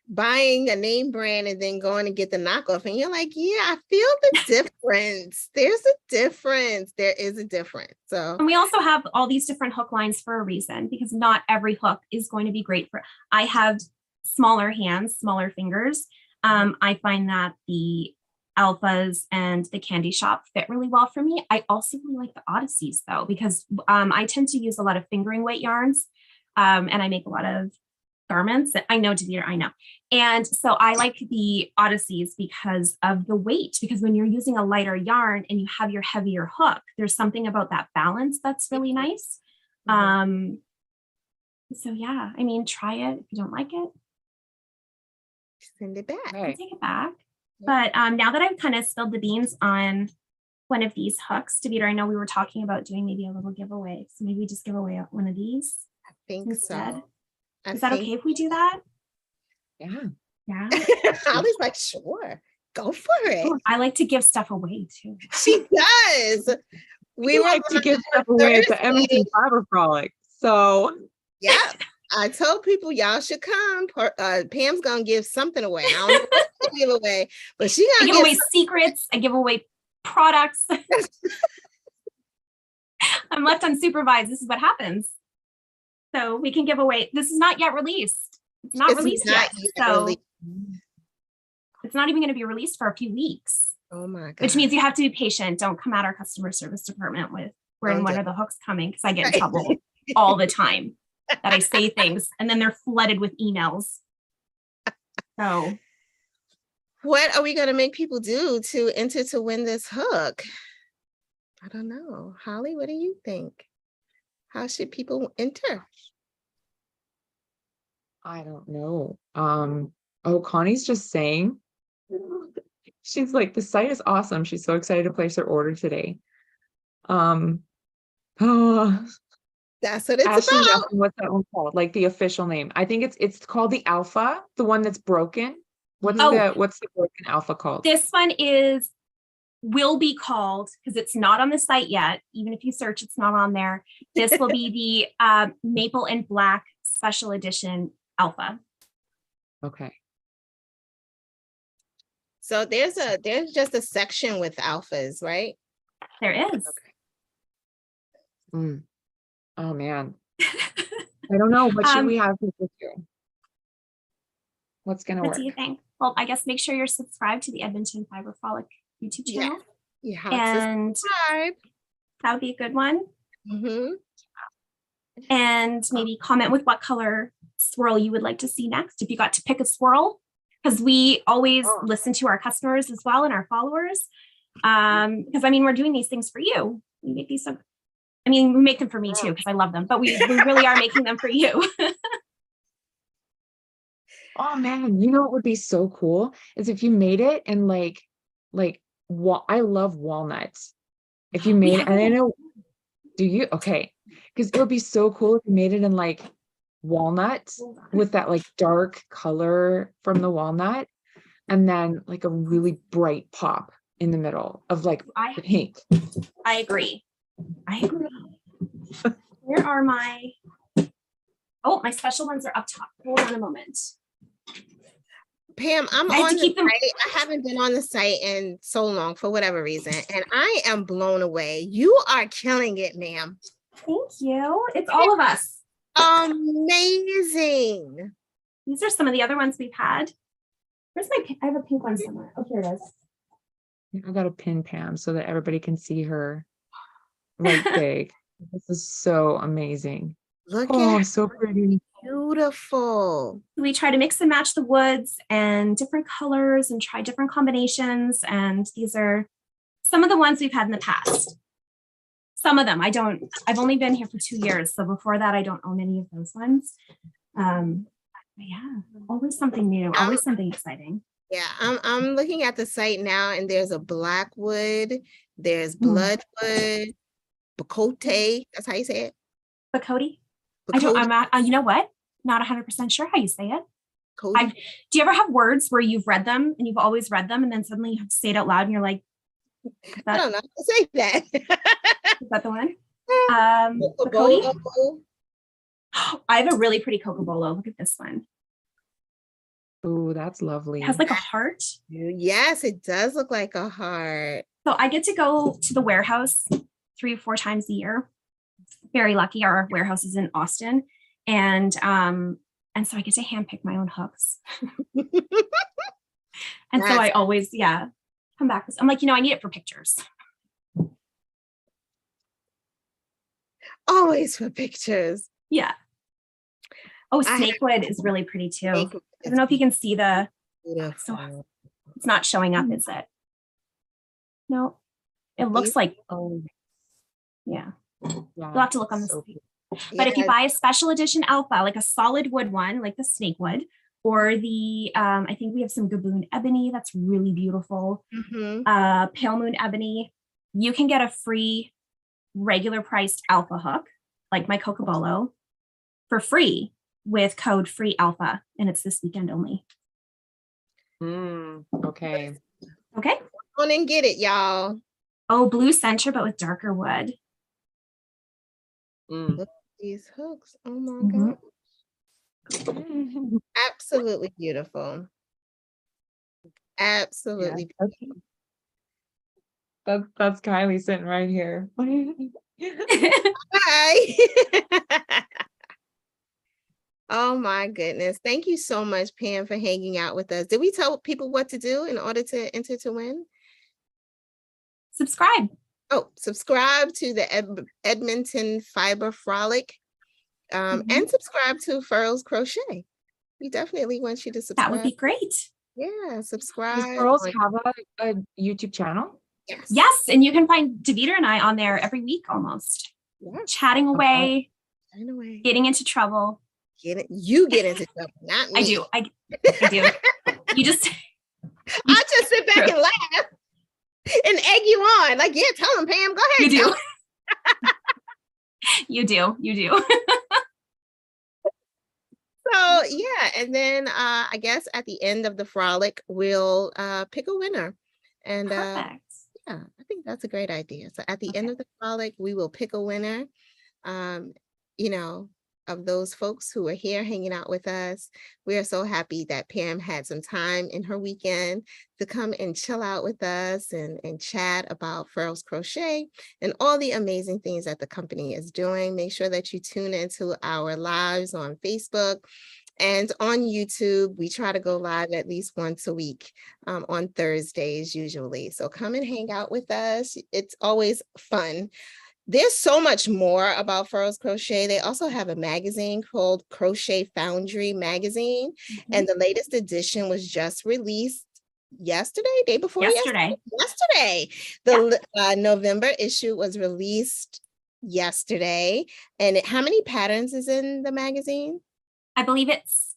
buying a name brand and then going to get the knockoff. And you're like, yeah, I feel the difference. There's a difference. There is a difference. So, and we also have all these different hook lines for a reason, because not every hook is going to be great for, I have smaller hands, smaller fingers. I find that the alphas and the candy shop fit really well for me. I also really like the Odysseys though, because I tend to use a lot of fingering weight yarns, and I make a lot of garments that I know, Davida, I know. And so I like the Odysseys because of the weight, because when you're using a lighter yarn and you have your heavier hook, there's something about that balance that's really nice. So yeah, I mean, try it. If you don't like it, send it back. Take it back. But now that I've kind of spilled the beans on one of these hooks, Davida, I know we were talking about doing maybe a little giveaway. So maybe just give away one of these. I think instead. so. Is that okay if we do that? Yeah. Yeah. Holly's like, sure, go for it. Oh, I like to give stuff away too. She does. We like to give stuff away at the Edmonton Fiber Frolic. So yeah, I told people y'all should come. Pam's gonna give something away. I don't know what to give away, but she gonna give away secrets. I give away products. I'm left unsupervised. This is what happens. So we can give away. This is not yet released. It's not released yet. So it's not even going to be released for a few weeks. Oh my God. which means you have to be patient. Don't come at our customer service department with when are the hooks coming? Because I get in trouble all the time that I say things and then they're flooded with emails. So what are we going to make people do to enter to win this hook? I don't know. Holly, what do you think? How should people enter? I don't know. Oh, Connie's just saying, she's like, the site is awesome. She's so excited to place her order today. Oh, That's what it's Ashley's about. asking what's that one called? Like the official name. I think it's called the Alpha, the one that's broken. What's the broken Alpha called? this one will be called, because it's not on the site yet. Even if you search, it's not on there. This will be the Maple and Black Special Edition Alpha. Okay. So there's just a section with alphas, right? There is. Okay. Oh man. I don't know. What should we have for this year? What's gonna work? What do you think? Well, I guess make sure you're subscribed to the Edmonton Fiber Frolic YouTube channel. Yeah. And subscribe. that would be a good one. Mm-hmm. And maybe comment with what color swirl you would like to see next. If you got to pick a swirl, because we always listen to our customers as well and our followers. Because I mean, we're doing these things for you. We make these we make them for me too, because I love them, but we really are making them for you. Oh man, you know what would be so cool is if you made it and I love walnuts. If you made it, and I know, do you? Okay. Because it would be so cool if you made it in like walnut with that like dark color from the walnut and then like a really bright pop in the middle of like pink. I agree. Where are my special ones are up top. Hold on a moment. Pam, I'm on the site. I haven't been on the site in so long for whatever reason, and I am blown away. You are killing it, ma'am. Thank you. It's all of us. Amazing. These are some of the other ones we've had. Where's my I have a pink one somewhere. Oh, here it is. I got a pin Pam so that everybody can see her right big. This is so amazing. Look at so pretty. Beautiful. We try to mix and match the woods and different colors and try different combinations. And these are some of the ones we've had in the past. Some of them I've only been here for 2 years. So before that, I don't own any of those ones. Yeah, always something new, always something exciting. Yeah, I'm looking at the site now and there's a blackwood, there's bloodwood, bacote. That's how you say it? Bacote? You know what? Not 100% sure how you say it. Do you ever have words where you've read them and you've always read them and then suddenly you have to say it out loud and you're like, I don't know how to say that. Is that the one? Bacote? I have a really pretty cocobolo. Look at this one. Oh, that's lovely. It has like a heart. Yes, it does look like a heart. So I get to go to the warehouse 3 or 4 times a year. Very lucky. Our warehouse is in Austin. And so I get to handpick my own hooks. And so I always, come back. I'm like, I need it for pictures. Always for pictures. Yeah. Oh, snakewood is really pretty too. I don't know if you can see so it's not showing up, is it? No, it looks like, yeah. You'll have to look on this. But if you buy a special edition alpha, like a solid wood one, like the snakewood, or the, I think we have some Gaboon ebony that's really beautiful. Pale moon ebony. You can get a free regular priced alpha hook, like my Cocobolo, for free with code free alpha. And it's this weekend only. Okay. Okay. Go on and get it, y'all. Oh, blue center, but with darker wood. Look at these hooks. Oh my God. Absolutely beautiful. Absolutely beautiful. That's Kylie sitting right here. Hi. Oh my goodness. Thank you so much, Pam, for hanging out with us. Did we tell people what to do in order to enter to win? subscribe. Oh, subscribe to the Edmonton Fiber Frolic, and subscribe to Furls Crochet. We definitely want you to subscribe. That would be great. Yeah, Does subscribe. Furls have a YouTube channel? Yes. Yes, and you can find Davida and I on there every week almost. Yes. Chatting away, Anyway, getting into trouble. you get into trouble, not me. I do. I do. You just I just sit back and laugh and egg you on. Like, yeah, tell them, Pam, go ahead. You do. You do. You do. So yeah, and then I guess at the end of the frolic, we'll pick a winner. And Perfect. yeah, I think that's a great idea. So at the end of the frolic, we will pick a winner, you know, of those folks who are here hanging out with us. We are so happy that Pam had some time in her weekend to come and chill out with us and chat about Furls Crochet and all the amazing things that the company is doing. Make sure that you tune into our lives on Facebook and on YouTube. We try to go live at least once a week, on Thursdays usually. So come and hang out with us. It's always fun. There's so much more about Furls Crochet. They also have a magazine called Crochet Foundry Magazine. And the latest edition was just released day before yesterday. The November issue was released yesterday. And how many patterns is in the magazine? I believe it's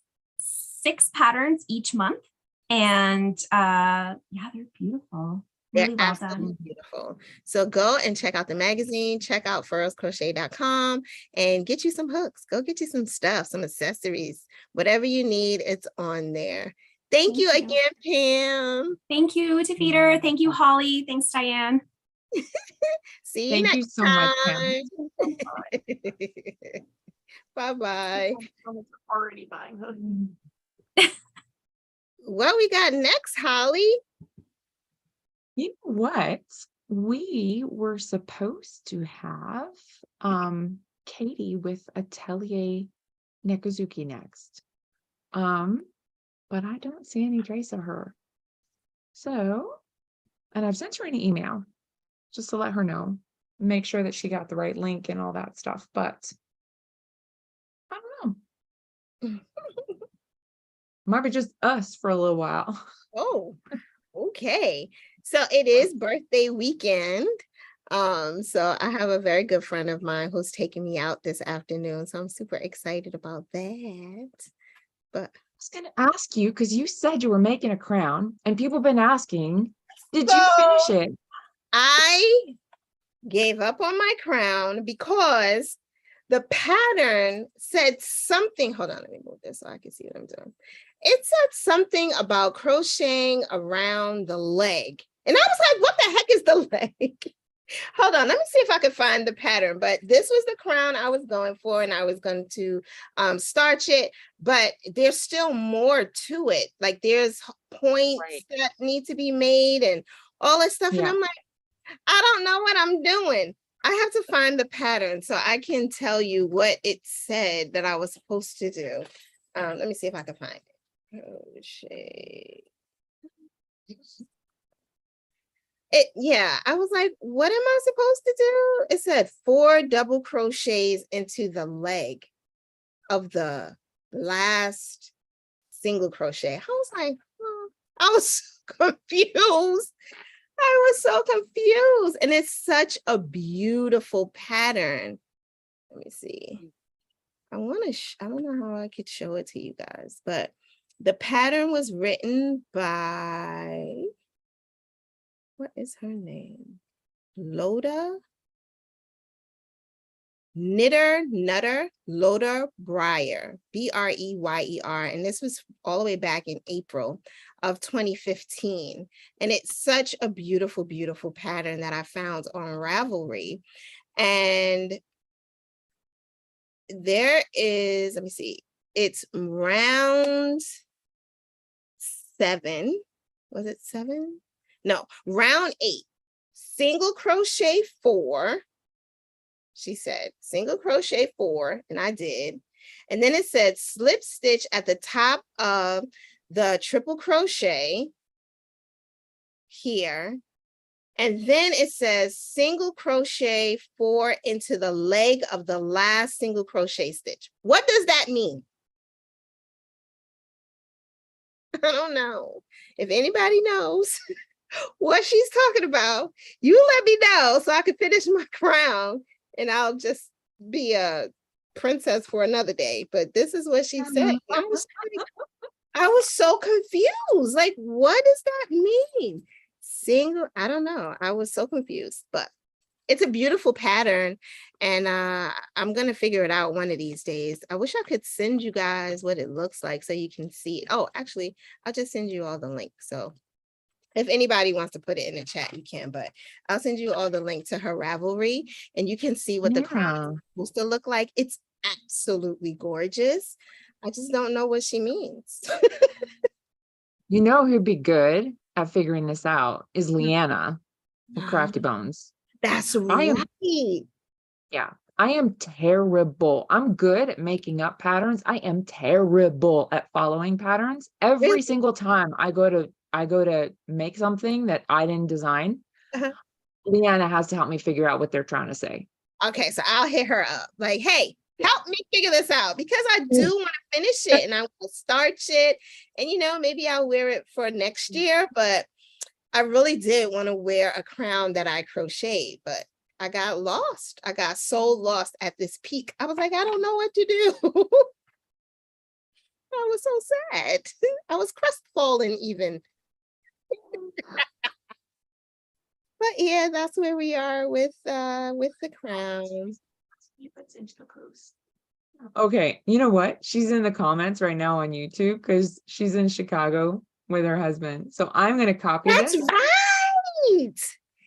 6 patterns each month. And yeah, they're beautiful. They're Really well absolutely done. beautiful. So go and check out the magazine, check out furlscrochet.com and get you some hooks. Go get you some stuff, some accessories, whatever you need, it's on there. Thank you again, Pam. Thank you, Davida. Thank you, Holly. Thanks, Diane. See you Thank next you so much, time. Pam. Bye-bye. Already buying them. What we got next, Holly? You know what? We were supposed to have Katie with Atelier Nekazuki next. But I don't see any trace of her. So, and I've sent her an email just to let her know, make sure that she got the right link and all that stuff. But I don't know. Might be just us for a little while. Oh, okay. So it is birthday weekend. So I have a very good friend of mine who's taking me out this afternoon. So I'm super excited about that. But I was going to ask you, because you said you were making a crown and people have been asking, did you finish it? I gave up on my crown because the pattern said something. Hold on, let me move this so I can see what I'm doing. It said something about crocheting around the leg. And I was like, what the heck is the leg? Hold on, let me see if I could find the pattern. But this was the crown I was going for, and I was going to starch it. But there's still more to it. Like there's points that need to be made and all this stuff. And I'm like, I don't know what I'm doing. I have to find the pattern so I can tell you what it said that I was supposed to do. Let me see if I can find it. Crochet. I was like, what am I supposed to do? It said 4 double crochets into the leg of the last single crochet. I was like, I was confused. I was so confused. And it's such a beautiful pattern. Let me see. I don't know how I could show it to you guys, but the pattern was written by, what is her name? Loda Nutter Loda Breyer, Breyer. And this was all the way back in April of 2015. And it's such a beautiful, beautiful pattern that I found on Ravelry. And there is, let me see, it's round 7. Was it 7? No, round 8. Single crochet 4. She said single crochet 4, and I did. And then it said slip stitch at the top of the triple crochet here. And then it says single crochet 4 into the leg of the last single crochet stitch. What does that mean? I don't know. If anybody knows what she's talking about, you let me know so I can finish my crown and I'll just be a princess for another day. But this is what she said. I was so confused. Like, what does that mean? Single, I don't know. I was so confused, but it's a beautiful pattern and I'm gonna figure it out one of these days. I wish I could send you guys what it looks like so you can see it. Oh, actually, I'll just send you all the links. So if anybody wants to put it in the chat, you can, but I'll send you all the link to her Ravelry and you can see what the crown is supposed to look like. It's absolutely gorgeous. I just don't know what she means. You know who'd be good at figuring this out is Leanna of Crafty Bones. That's I right. am terrible. I'm good at making up patterns. I am terrible at following patterns. Every Really? single time I go to make something that I didn't design, Leanna has to help me figure out what they're trying to say. Okay, so I'll hit her up. Like, hey, help me figure this out because I do want to finish it and I want to start it. And maybe I'll wear it for next year, but I really did want to wear a crown that I crocheted, but I got lost. I got so lost at this peak. I was like, I don't know what to do. I was so sad. I was crestfallen even. But yeah, that's where we are with the crown. Okay, you know what? She's in the comments right now on YouTube because she's in Chicago with her husband. So I'm gonna copy That's this. right.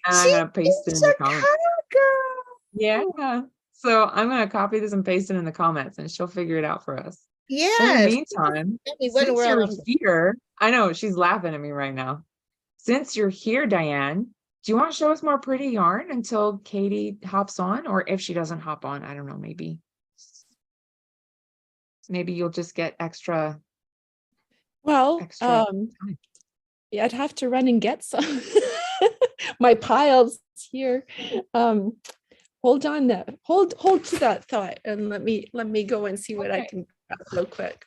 And I'm gonna paste it in the comments. Chicago. Yeah. So I'm gonna copy this and paste it in the comments and she'll figure it out for us. Yeah. In the meantime, since you're here, I know she's laughing at me right now. Since you're here, Dianne, do you want to show us more pretty yarn until Katie hops on? Or if she doesn't hop on, I don't know, maybe you'll just get extra. Well, yeah, I'd have to run and get some. My pile's here. Hold on, hold to that thought, and let me go and see what I can grab real quick.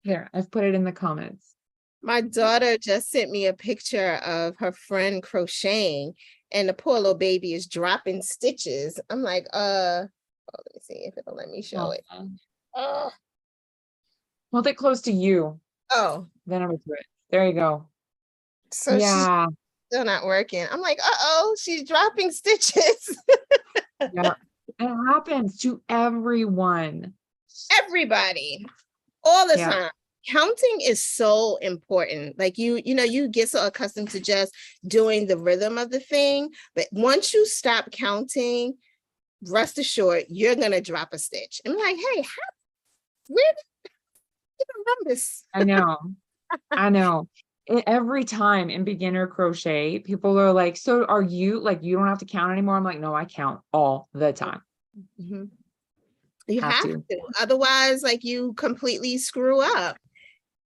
Here, I've put it in the comments. My daughter just sent me a picture of her friend crocheting and the poor little baby is dropping stitches. I'm like, let me see if it'll let me show it. Hold it close to you. Oh. Then over to it. There you go. So yeah. She's still not working. I'm like, she's dropping stitches. Yeah. It happens to everyone. Everybody. All the time. Counting is so important. Like you get so accustomed to just doing the rhythm of the thing, but once you stop counting, rest assured you're gonna drop a stitch. I'm like, hey, where did you remember this? I know. Every time in beginner crochet, people are like, so are you like, you don't have to count anymore? I'm like, no, I count all the time. Mm-hmm. You have to. Otherwise, like you completely screw up.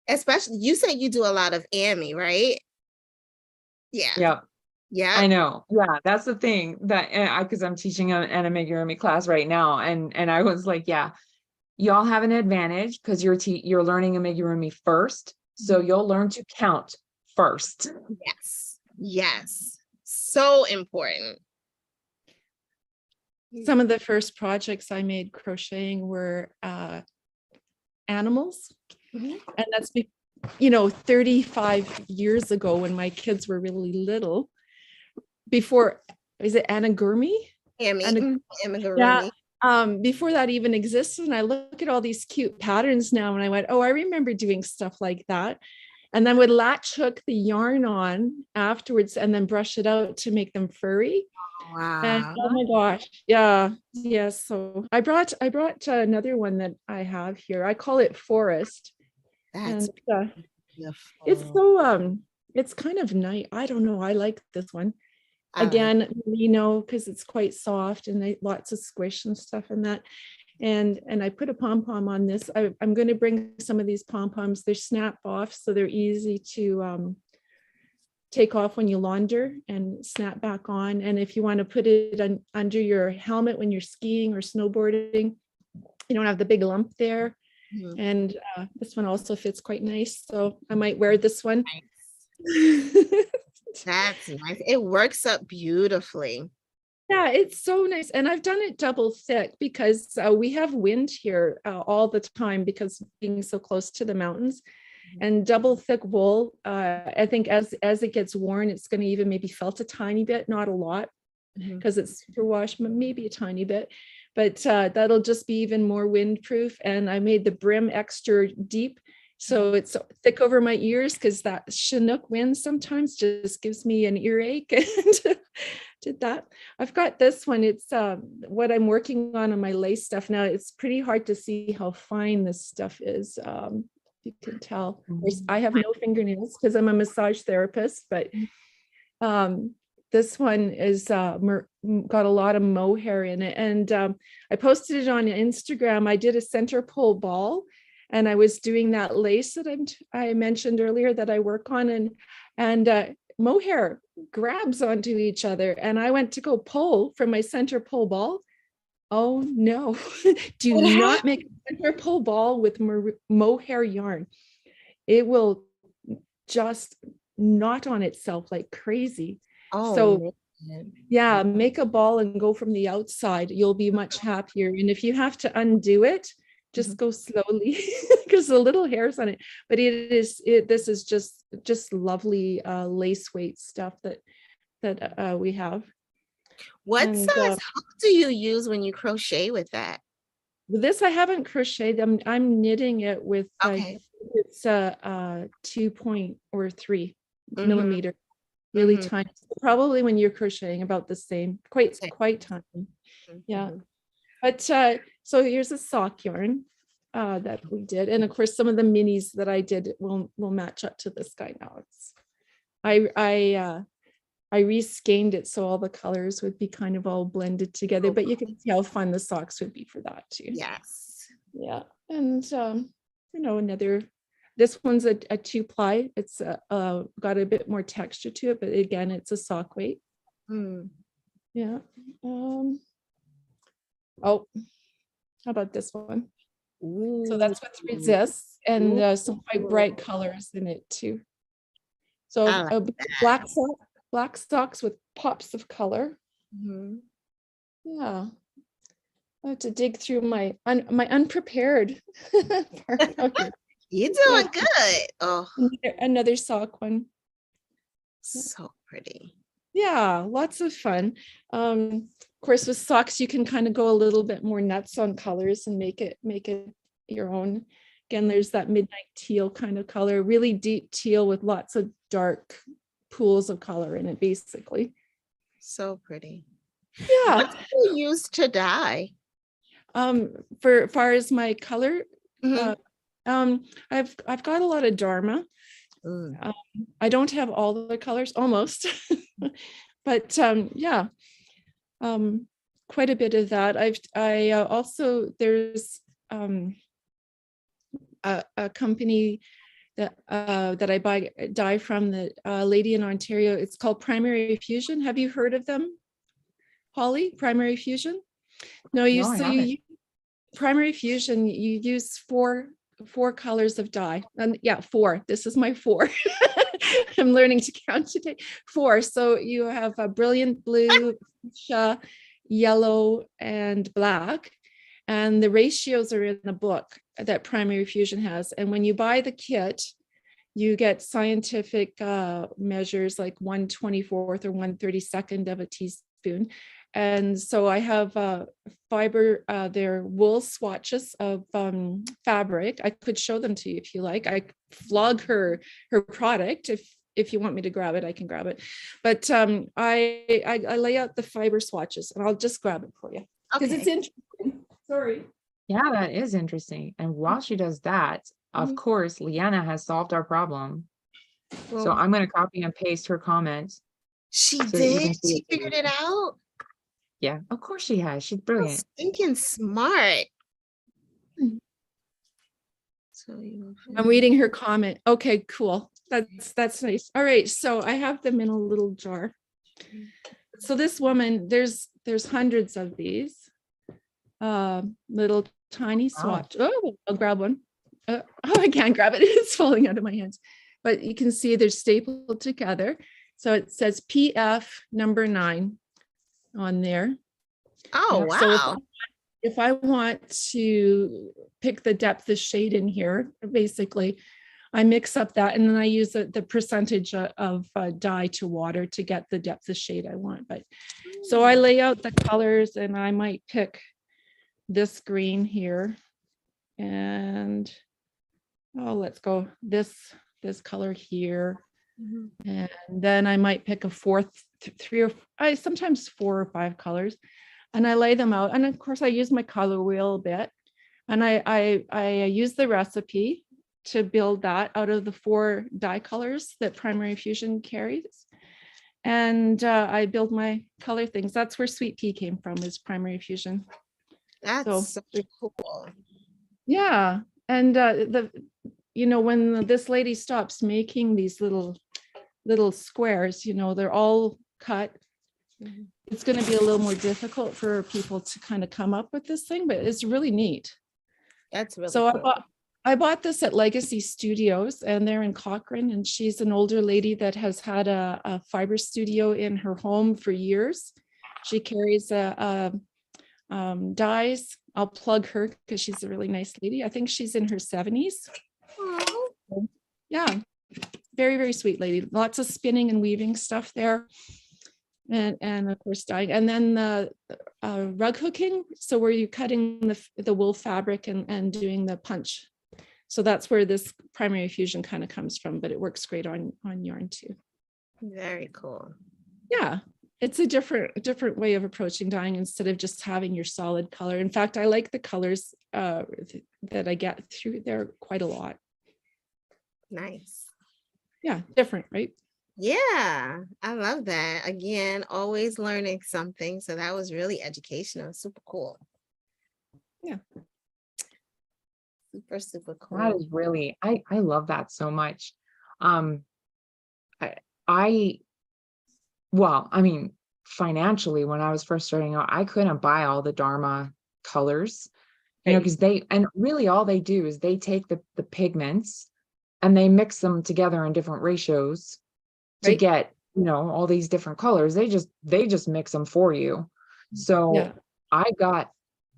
Especially, you say you do a lot of AMI, right? Yeah. I know. Yeah, that's the thing that because I'm teaching an amigurumi class right now, and I was like, yeah, y'all have an advantage because you're learning amigurumi first, so you'll learn to count first. Yes, so important. Some of the first projects I made crocheting were animals. And that's 35 years ago when my kids were really little. Before, is it amigurumi? Amigurumi. Yeah. Before that even existed, and I look at all these cute patterns now, and I went, "Oh, I remember doing stuff like that." And then would latch hook the yarn on afterwards, and then brush it out to make them furry. Wow! And, oh my gosh, yeah. So I brought another one that I have here. I call it Forest. That's and it's so it's kind of nice. I don't know. I like this one. Again, because it's quite soft and lots of squish and stuff in that. And I put a pom-pom on this. I'm going to bring some of these pom-poms. They're snap off, so they're easy to take off when you launder and snap back on. And if you want to put it under your helmet when you're skiing or snowboarding, you don't have the big lump there. Mhm. And this one also fits quite nice. So I might wear this one. That's nice. It works up beautifully. Yeah, it's so nice. And I've done it double thick because we have wind here all the time because being so close to the mountains. And double thick wool, I think as it gets worn, it's going to even maybe felt a tiny bit, not a lot, because it's superwash, but maybe a tiny bit. But that'll just be even more windproof. And I made the brim extra deep, so it's thick over my ears, because that Chinook wind sometimes just gives me an earache. And did that. I've got this one. It's what I'm working on my lace stuff now. It's pretty hard to see how fine this stuff is. You can tell. I have no fingernails because I'm a massage therapist, but this one is got a lot of mohair in it. And I posted it on Instagram. I did a center pole ball, and I was doing that lace that I mentioned earlier that I work on, and mohair grabs onto each other. And I went to go pull from my center pole ball. Oh no, do not make a center pole ball with mohair yarn. It will just knot on itself like crazy. Oh, so man. yeah, make a ball and go from the outside. You'll be much happier. And if you have to undo it, just go slowly because the little hairs on it. But this is just lovely lace weight stuff that we have. What And, size hook do you use when you crochet with that? This I haven't crocheted. I'm knitting it with Okay. it's 2.3 Mhm. millimeter, really Mhm. tiny. Probably when you're crocheting about the same, quite tiny. Yeah. Mhm. But so here's a sock yarn that we did, and of course some of the minis that I did will match up to this guy now. I reskeined it so all the colors would be kind of all blended together, but you can see how fun the socks would be for that too. Yes. Yeah. And this one's a 2-ply. It's got a bit more texture to it, but again, it's a sock weight. Yeah. Oh, how about this one? So that's with resists and some quite bright colors in it too. So black socks with pops of color. Yeah. I have to dig through my unprepared part. Okay. You're doing good. Oh, Another sock one. so pretty. Yeah, lots of fun. Of course, with socks, you can kind of go a little bit more nuts on colors and make it your own. Again, there's that midnight teal kind of color, really deep teal with lots of dark pools of color in it, basically. So pretty. Yeah. What do you use to dye? For far as my color, I've got a lot of Dharma. I don't have all the colors, almost, but yeah, quite a bit of that. I also there's a company that I buy dye from, the lady in Ontario. It's called Primary Fusion. Have you heard of them, Holly? Primary Fusion? No, you Primary Fusion. You use four colors of dye, and yeah, 4. This is my 4. I'm learning to count today. 4. So you have a brilliant blue, fuchsia, yellow, and black. And the ratios are in the book that Primary Fusion has. And when you buy the kit, you get scientific measures like 1/24 or 1/32 of a teaspoon. And so I have their wool swatches of fabric. I could show them to you if you like. I flog her product. If you want me to grab it, I can grab it. But I lay out the fiber swatches, and I'll just grab it for you because it's interesting. Sorry. Yeah, that is interesting. And while she does that, of course, Leanna has solved our problem. So I'm going to copy and paste her comment. She did? She figured it out? Yeah, of course she has. She's brilliant. Thinking smart. So I'm reading her comment. Okay, cool. That's nice. All right, so I have them in a little jar. So this woman, there's hundreds of these little tiny swatch. Oh, I'll grab one. Oh, I can't grab it. It's falling out of my hands. But you can see they're stapled together. So it says PF number 9 on there. Oh, wow. So if I want to pick the depth of shade in here, basically, I mix up that and then I use the percentage of dye to water to get the depth of shade I want. But so I lay out the colors and I might pick this green here and let's go this color here. And then I might pick a fourth, 3 or sometimes 4 or 5 colors. And I lay them out. And of course I use my color wheel a bit. And I use the recipe to build that out of the 4 dye colors that Primary Fusion carries. And I build my color things. That's where Sweet Pea came from, is Primary Fusion. That's so cool. Yeah. And when this lady stops making these little squares, they're all cut. It's going to be a little more difficult for people to kind of come up with this thing, but it's really neat. That's really so cool. I bought this at Legacy Studios, and they're in Cochrane, and she's an older lady that has had a fiber studio in her home for years. She carries dyes. I'll plug her because she's a really nice lady. I think she's in her 70s. Aww. Yeah, very, very sweet lady. Lots of spinning and weaving stuff there. And of course dyeing, and then the rug hooking, so where you're cutting the wool fabric and doing the punch. So that's where this Primary Fusion kind of comes from, but it works great on yarn too. Very cool. Yeah, it's a different way of approaching dyeing instead of just having your solid color. In fact, I like the colors that I get through there quite a lot. Nice. Yeah, different, right? Yeah, I love that. Again, always learning something. So that was really educational. Super cool. Yeah. Super cool. That is really, I love that so much. Well, I mean, financially, when I was first starting out, I couldn't buy all the Dharma colors, because really all they do is they take the pigments and they mix them together in different ratios to get, all these different colors. They just mix them for you. So I got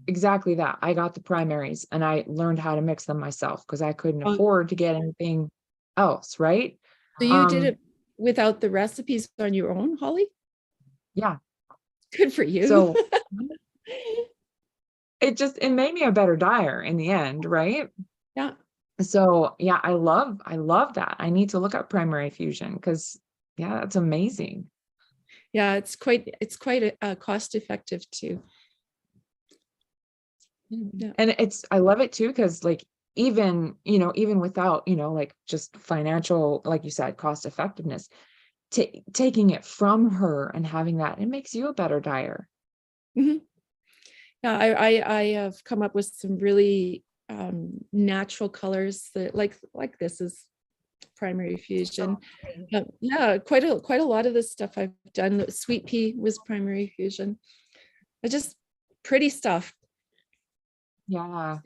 exactly that. I got the primaries and I learned how to mix them myself because I couldn't afford to get anything else, right? So you did it without the recipes on your own, Holly? Yeah. Good for you. So it made me a better dyer in the end, right? Yeah. So yeah, I love that. I need to look up Primary Fusion because that's amazing. Yeah, it's quite cost effective too. Yeah. And I love it too because even without just financial, like you said, cost effectiveness, taking it from her and having that, it makes you a better dyer. Mm-hmm. Yeah, I have come up with some really natural colors that like this is Primary Fusion. Yeah, quite a lot of this stuff I've done. Sweet Pea was Primary Fusion. It's just pretty stuff. Yeah,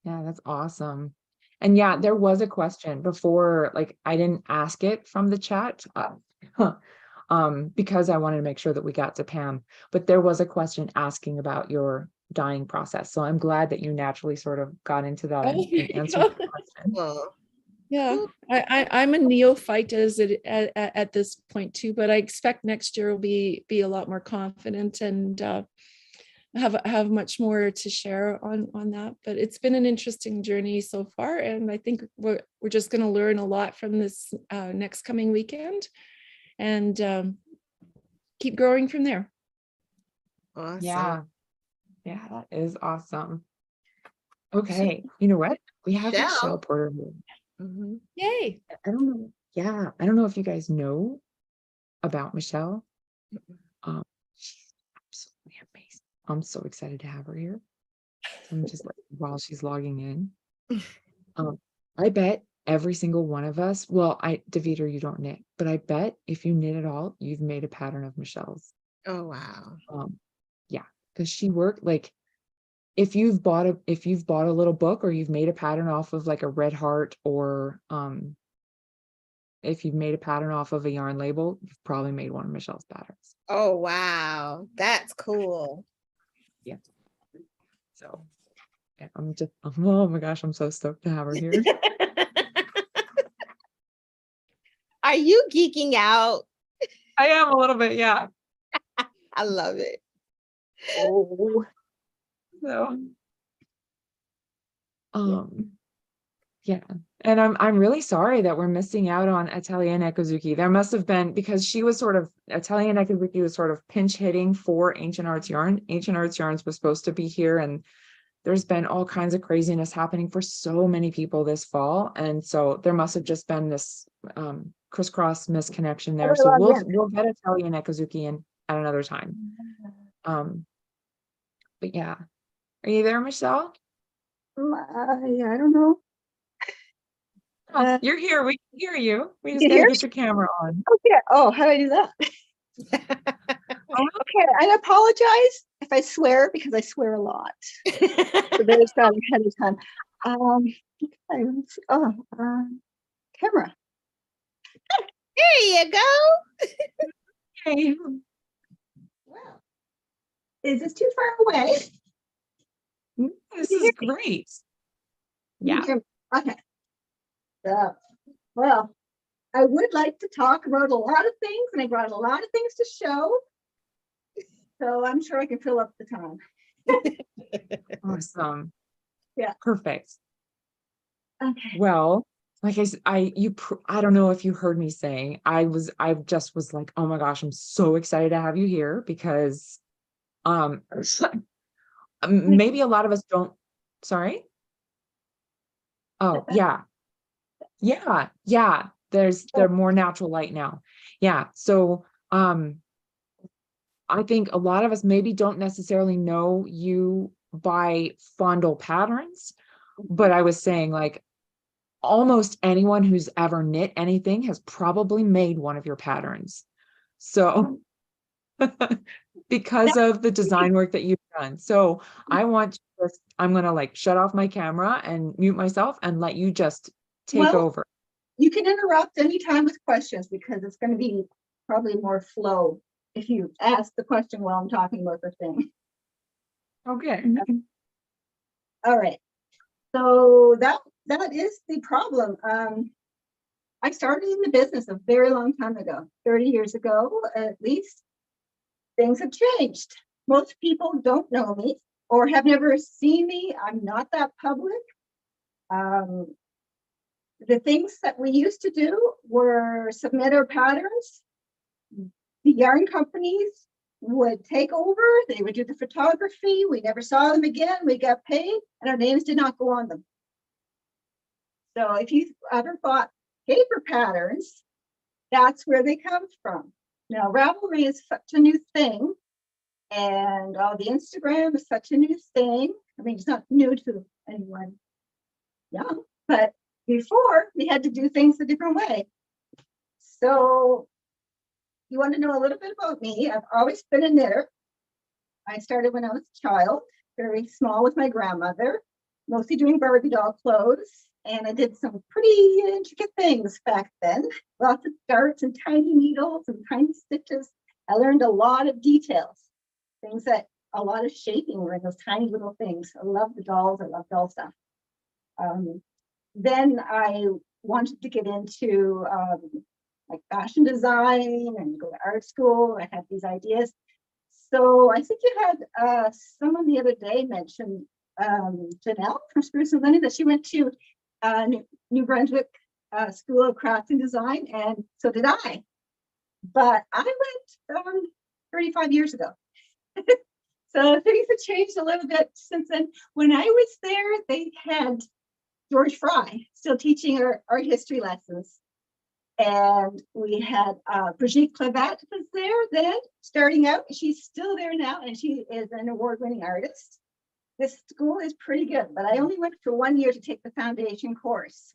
that's awesome. And yeah, there was a question before, I didn't ask it from the chat because I wanted to make sure that we got to Pam, but there was a question asking about your dyeing process. So I'm glad that you naturally sort of got into that and answered the question. Well, yeah, I'm a neophyte at this point too, but I expect next year will be a lot more confident and have much more to share on that. But it's been an interesting journey so far, and I think we're just going to learn a lot from this next coming weekend, and keep growing from there. awesome. Yeah, that is awesome. Okay, you know what? We have Michele Porter here. Yay! I don't know. Yeah, I don't know if you guys know about Michele. She's absolutely amazing. I'm so excited to have her here. I'm just while she's logging in. I bet every single one of us, well, Davida, you don't knit, but I bet if you knit at all, you've made a pattern of Michelle's. Oh, wow. Yeah, because she worked like, if you've bought a little book, or you've made a pattern off of like a red heart, or if you've made a pattern off of a yarn label, you've probably made one of Michelle's patterns. Oh, wow. That's cool. Yeah. So yeah, oh my gosh, I'm so stoked to have her here. Are you geeking out? I am a little bit, yeah. I love it. Oh, So yeah. And I'm really sorry that we're missing out on Atelier Nekazuki. There must have been, because Atelier Nekazuki was sort of pinch hitting for Ancient Arts Yarn. Ancient Arts Yarns was supposed to be here, and there's been all kinds of craziness happening for so many people this fall. And so there must have just been this crisscross misconnection there. So we'll get Atelier Nekazuki in at another time. But yeah. Are you there, Michelle? I don't know. You're here. We can hear you. We just You gotta hear? get your camera on. Okay. Oh, how do I do that? Okay. I apologize if I swear, because I swear a lot. So there's that ahead of time. Camera. There you go. Hey. Wow. Is this too far away? This is great. Yeah. Okay. Well, I would like to talk about a lot of things, and I brought a lot of things to show. So I'm sure I can fill up the time. Awesome. Yeah. Perfect. Okay. Well, like I said, I don't know if you heard me saying, I just was like, oh my gosh, I'm so excited to have you here, because maybe a lot of us don't. Sorry. Oh yeah. Yeah. They're more natural light now. Yeah. So I think a lot of us maybe don't necessarily know you by fondle patterns, but I was saying, like, almost anyone who's ever knit anything has probably made one of your patterns. So because of the design work that you've done. So I'm going to like shut off my camera and mute myself and let you just take over. You can interrupt anytime with questions, because it's going to be probably more flow if you ask the question while I'm talking about the thing. Okay. All right. So that is the problem. I started in the business a very long time ago, 30 years ago, at least. Things have changed. Most people don't know me or have never seen me. I'm not that public. The things that we used to do were submit our patterns. The yarn companies would take over. They would do the photography. We never saw them again. We got paid, and our names did not go on them. So if you've ever bought paper patterns, that's where they come from. Now, Ravelry is such a new thing, and all the Instagram is such a new thing. I mean, it's not new to anyone young, but before we had to do things a different way. So you want to know a little bit about me? I've always been a knitter. I started when I was a child, very small, with my grandmother, mostly doing Barbie doll clothes. And I did some pretty intricate things back then. Lots of darts and tiny needles and tiny stitches. I learned a lot of details, things that a lot of shaping were in those tiny little things. I love the dolls. I love doll stuff. Then I wanted to get into like fashion design and go to art school. I had these ideas. So I think you had someone the other day mentioned Janelle from Spruce and Linen, that she went to New Brunswick School of Craft and Design, and so did I. But I went 35 years ago. So things have changed a little bit since then. When I was there, they had George Fry still teaching our art history lessons. And we had Brigitte Clavat was there then, starting out. She's still there now, and she is an award-winning artist. This school is pretty good, but I only went for 1 year to take the foundation course,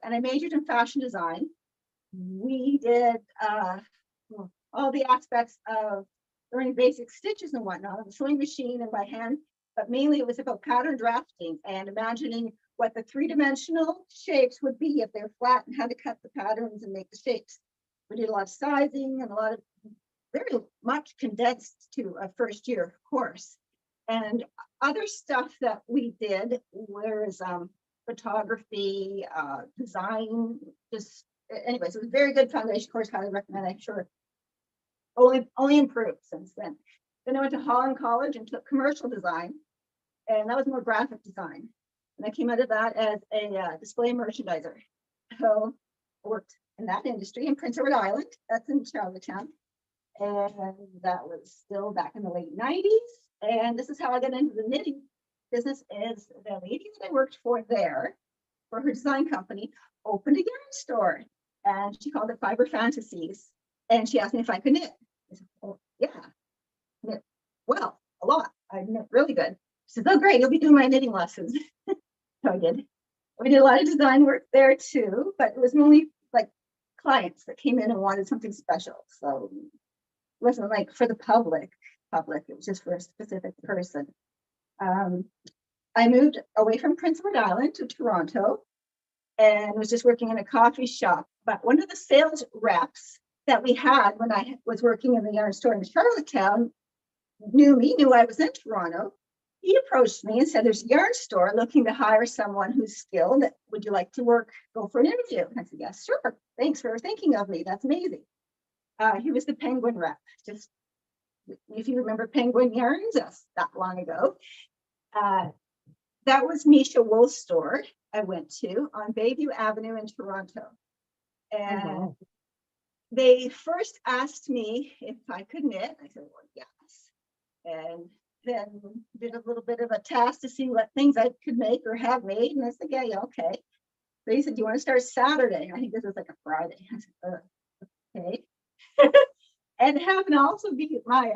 and I majored in fashion design. We did all the aspects of learning basic stitches and whatnot on the sewing machine and by hand, but mainly it was about pattern drafting and imagining what the three-dimensional shapes would be if they're flat and how to cut the patterns and make the shapes. We did a lot of sizing and a lot of very much condensed to a first year course. And other stuff that we did was photography, design, just anyways, it was a very good foundation course, highly recommend. I'm sure only improved since then. Then I went to Holland College and took commercial design, and that was more graphic design. And I came out of that as a display merchandiser. So I worked in that industry in Prince Edward Island, that's in Charlottetown. And that was still back in the late 90s. And this is how I got into the knitting business. Is the lady that I worked for there, for her design company, opened a yarn store, and she called it Fiber Fantasies. And she asked me if I could knit. I said, oh, yeah, knit well, a lot. I knit really good. She said, oh, great, you'll be doing my knitting lessons. So I did. We did a lot of design work there too, but it was mainly like clients that came in and wanted something special. So it wasn't like for the public, it was just for a specific person. I moved away from Prince Edward Island to Toronto and was just working in a coffee shop. But one of the sales reps that we had when I was working in the yarn store in Charlottetown knew I was in Toronto. He approached me and said, there's a yarn store looking to hire someone who's skilled. Would you like to go for an interview? And I said, yes, sure. Thanks for thinking of me. That's amazing. He was the Penguin rep. Just if you remember Penguin Yarns, that's that long ago. That was Misha Wool's store I went to on Bayview Avenue in Toronto. And they first asked me if I could knit. I said, well, yes. And then did a little bit of a task to see what things I could make or have made. And I said, yeah, okay. So he said, do you want to start Saturday? I think this was like a Friday. I said, okay. And it happened to also be my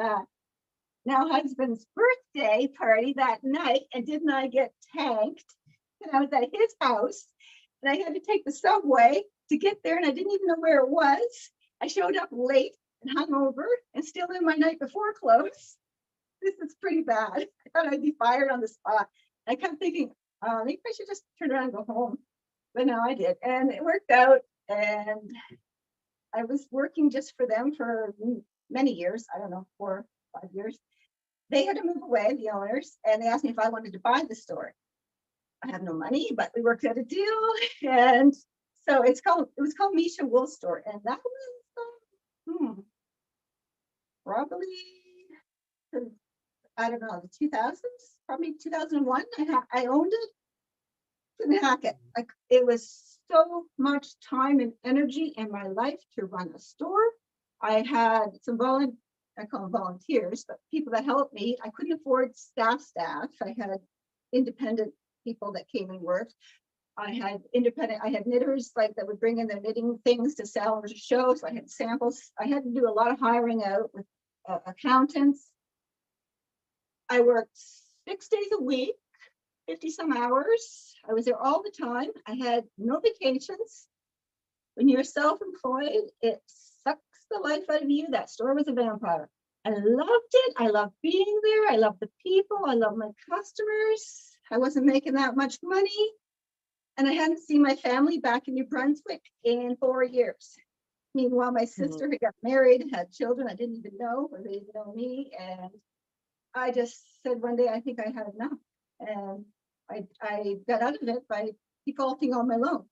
now husband's birthday party that night. And didn't I get tanked? And I was at his house and I had to take the subway to get there. And I didn't even know where it was. I showed up late and hungover and still in my night before clothes. This is pretty bad. I thought I'd be fired on the spot. I kept thinking, maybe I should just turn around and go home. But no, I did. And it worked out. And I was working just for them for many years. I don't know, 4 or 5 years. They had to move away, the owners, and they asked me if I wanted to buy the store. I have no money, but we worked out a deal. And so it was called Misha Wool Store. And that was probably, I don't know, the 2000s, probably 2001. I owned it. Couldn't hack it. It was so much time and energy in my life to run a store. I had some I call them volunteers, but people that helped me. I couldn't afford staff. I had independent people that came and worked. I had knitters that would bring in their knitting things to sell or to show. So I had samples. I had to do a lot of hiring out with accountants. I worked 6 days a week, 50 some hours. I was there all the time. I had no vacations. When you're self-employed, it sucks the life out of you. That store was a vampire. I loved it. I loved being there. I loved the people. I loved my customers. I wasn't making that much money. And I hadn't seen my family back in New Brunswick in 4 years. Meanwhile, my sister had got married, had children I didn't even know, or they didn't know me. And I just said one day, I think I had enough. And I got out of it by defaulting on my loan.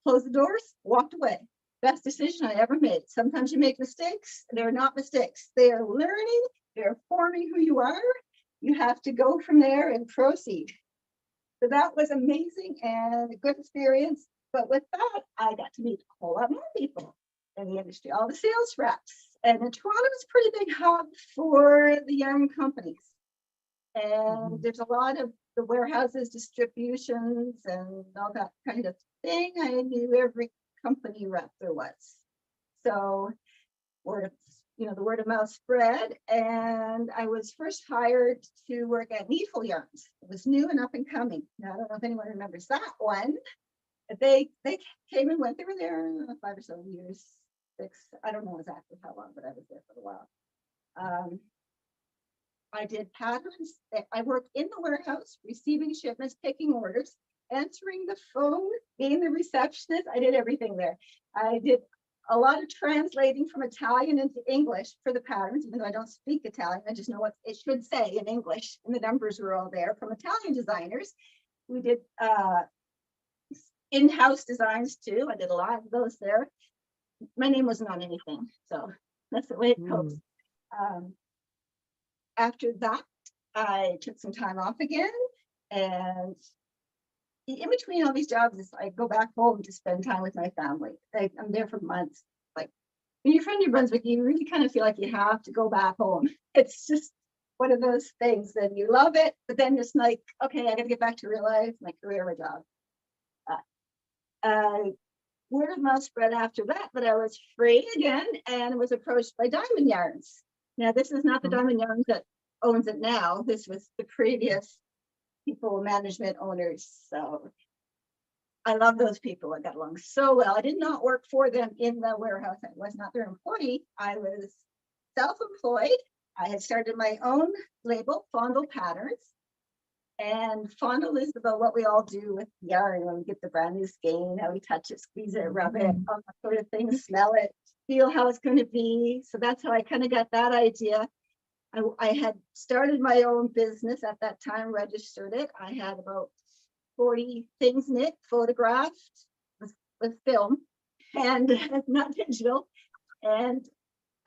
Closed the doors, walked away. Best decision I ever made. Sometimes you make mistakes. They're not mistakes. They are learning. They're forming who you are. You have to go from there and proceed. So that was amazing and a good experience. But with that, I got to meet a whole lot more people in the industry, all the sales reps. And Toronto is a pretty big hub for the yarn companies. And there's a lot of the warehouses, distributions, and all that kind of thing. I knew every company rep there was. So, or the word of mouth spread, and I was first hired to work at Needful Yarns. It was new and up and coming. Now, I don't know if anyone remembers that one. They came and went. They were there 5 or so years, 6. I don't know exactly how long, but I was there for a while. I did patterns. I worked in the warehouse, receiving shipments, taking orders, answering the phone, being the receptionist. I did everything there. I did a lot of translating from Italian into English for the patterns, even though I don't speak Italian. I just know what it should say in English, and the numbers were all there from Italian designers. We did in-house designs too. I did a lot of those there. My name wasn't on anything, so that's the way it goes. After that, I took some time off again, and in between all these jobs, I go back home to spend time with my family. I'm there for months. Like when you're from New Brunswick, you really kind of feel like you have to go back home. It's just one of those things, and you love it, but then it's like, okay, I got to get back to real life, my career, my job. Word of mouth spread after that, but I was free again and was approached by Diamond Yarns. Now, this is not the Diamond Yarns that owns it now. This was the previous people, management owners. So I love those people. I got along so well. I did not work for them in the warehouse. I was not their employee. I was self-employed. I had started my own label, Fondle Patterns. And fondle is about what we all do with yarn when we get the brand new skein, how we touch it, squeeze it, rub it, all that sort of thing, smell it, feel how it's going to be. So that's how I kind of got that idea. I had started my own business at that time, registered it. I had about 40 things knit, photographed with film, and not digital. And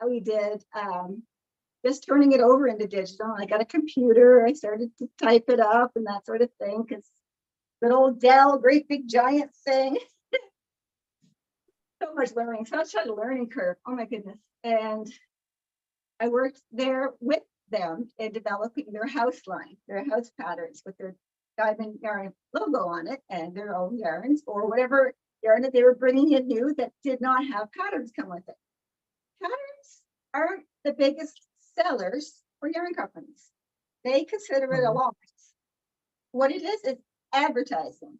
we did just turning it over into digital. I got a computer. I started to type it up and that sort of thing, because good old Dell, great big giant thing. So much learning, such a learning curve. Oh my goodness. And I worked there with them in developing their house line, their house patterns with their Diamond Yarn logo on it and their own yarns, or whatever yarn that they were bringing in new that did not have patterns come with it. Patterns aren't the biggest sellers for yarn companies. They consider it a loss. What it is advertising.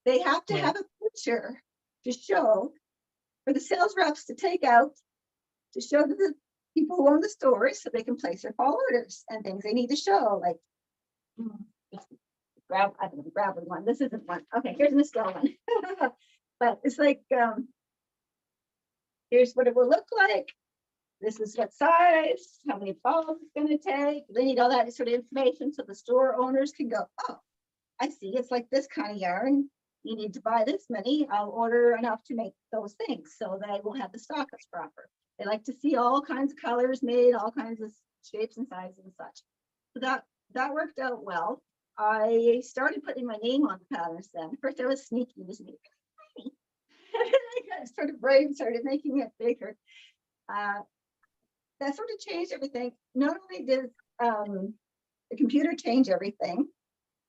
They have to have a picture to show for the sales reps to take out to show to the people who own the stores so they can place their fall orders and things they need to show. Like, I don't know, grab one. This isn't one. Okay, here's a still one. But it's like, here's what it will look like. This is what size, how many balls it's going to take. They need all that sort of information so the store owners can go, oh, I see, it's like this kind of yarn. You need to buy this many. I'll order enough to make those things so that I will have the stock that's proper. They like to see all kinds of colors made, all kinds of shapes and sizes and such. So that worked out well. I started putting my name on the patterns then. First I was sneaky, was making it tiny. And then I got sort of brave and started making it bigger. That sort of changed everything. Not only did the computer change everything,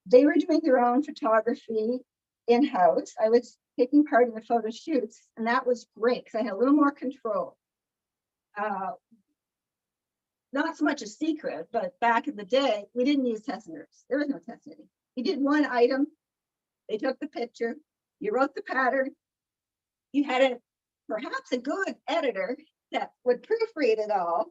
they were doing their own photography in-house. I was taking part in the photo shoots, and that was great because I had a little more control. Not so much a secret, but back in the day, we didn't use test knitters. There was no test knitting. You did one item, they took the picture, you wrote the pattern, you had perhaps a good editor that would proofread it all,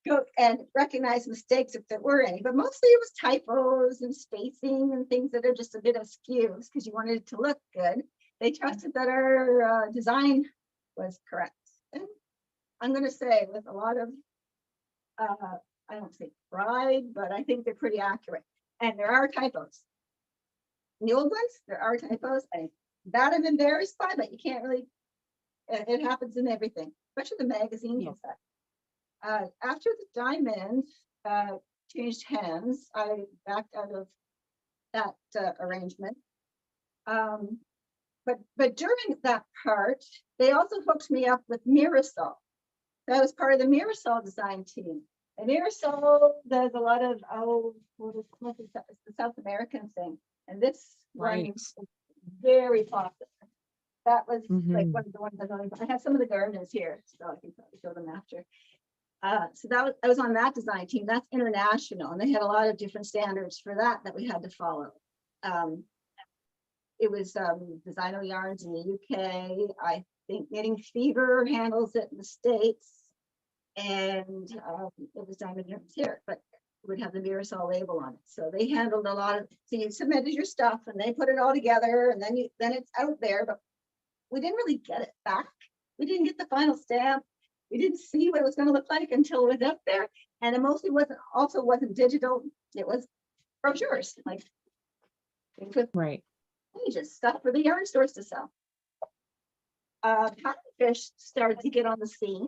go and recognize mistakes if there were any, but mostly it was typos and spacing and things that are just a bit of skews because you wanted it to look good. They trusted that our design was correct. And I'm going to say with a lot of, I don't say pride, but I think they're pretty accurate. And there are typos. In the old ones, there are typos. That I'm embarrassed by, but you can't really, it happens in everything, especially the magazines and stuff. After the Diamond changed hands, I backed out of that arrangement. But during that part, they also hooked me up with Mirasol. So I was part of the Mirasol design team. And Mirasol does a lot of the South American thing, and this one is very popular. That was like one of the ones I have some of the garments here, so I can probably show them after. So I was on that design team. That's international, and they had a lot of different standards for that we had to follow. It was Designer Yarns in the UK. I think Knitting Fever handles it in the States, and it was Diamond Yarns here, but it would have the Mirasol label on it. So they handled a lot of. So you submitted your stuff, and they put it all together, and then it's out there. But we didn't really get it back. We didn't get the final stamp. We didn't see what it was going to look like until it was up there, and it mostly wasn't digital. It was brochures, like Right. pages, stuff for the yarn stores to sell. Patternfish started to get on the scene.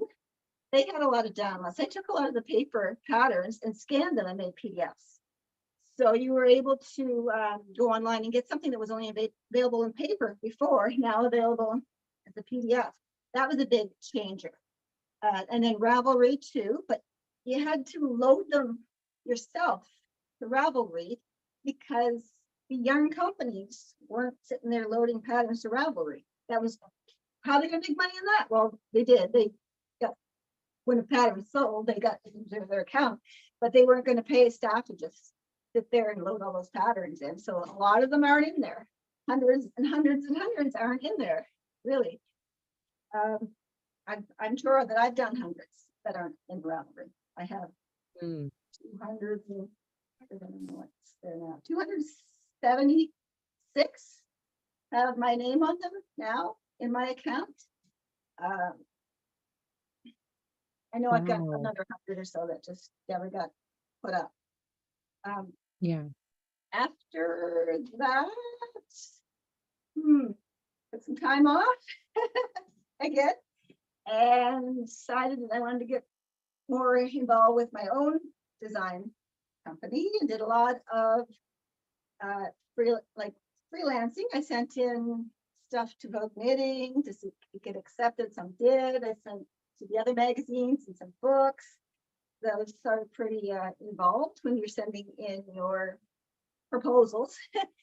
They had a lot of downloads. They took a lot of the paper patterns and scanned them and made PDFs. So you were able to go online and get something that was only available in paper before, now available as a PDF. That was a big changer. And then Ravelry too, but you had to load them yourself to Ravelry because the yarn companies weren't sitting there loading patterns to Ravelry. That was how they gonna make money on that? Well, they did. They got, when a pattern was sold, they got into their account, but they weren't going to pay staff to just sit there and load all those patterns in. So a lot of them aren't in there. Hundreds and hundreds and hundreds aren't in there, really. I'm sure that I've done hundreds that aren't in Ravelry. I have 200 and I don't know what's there now. 276 have my name on them now in my account. I know I've got another 100 or so that just never got put up. Yeah. After that, took some time off again, and decided that I wanted to get more involved with my own design company, and did a lot of freelancing. I sent in stuff to Vogue Knitting to see if it get accepted. Some did. I sent to the other magazines and some books. That was sort of pretty involved when you're sending in your proposals.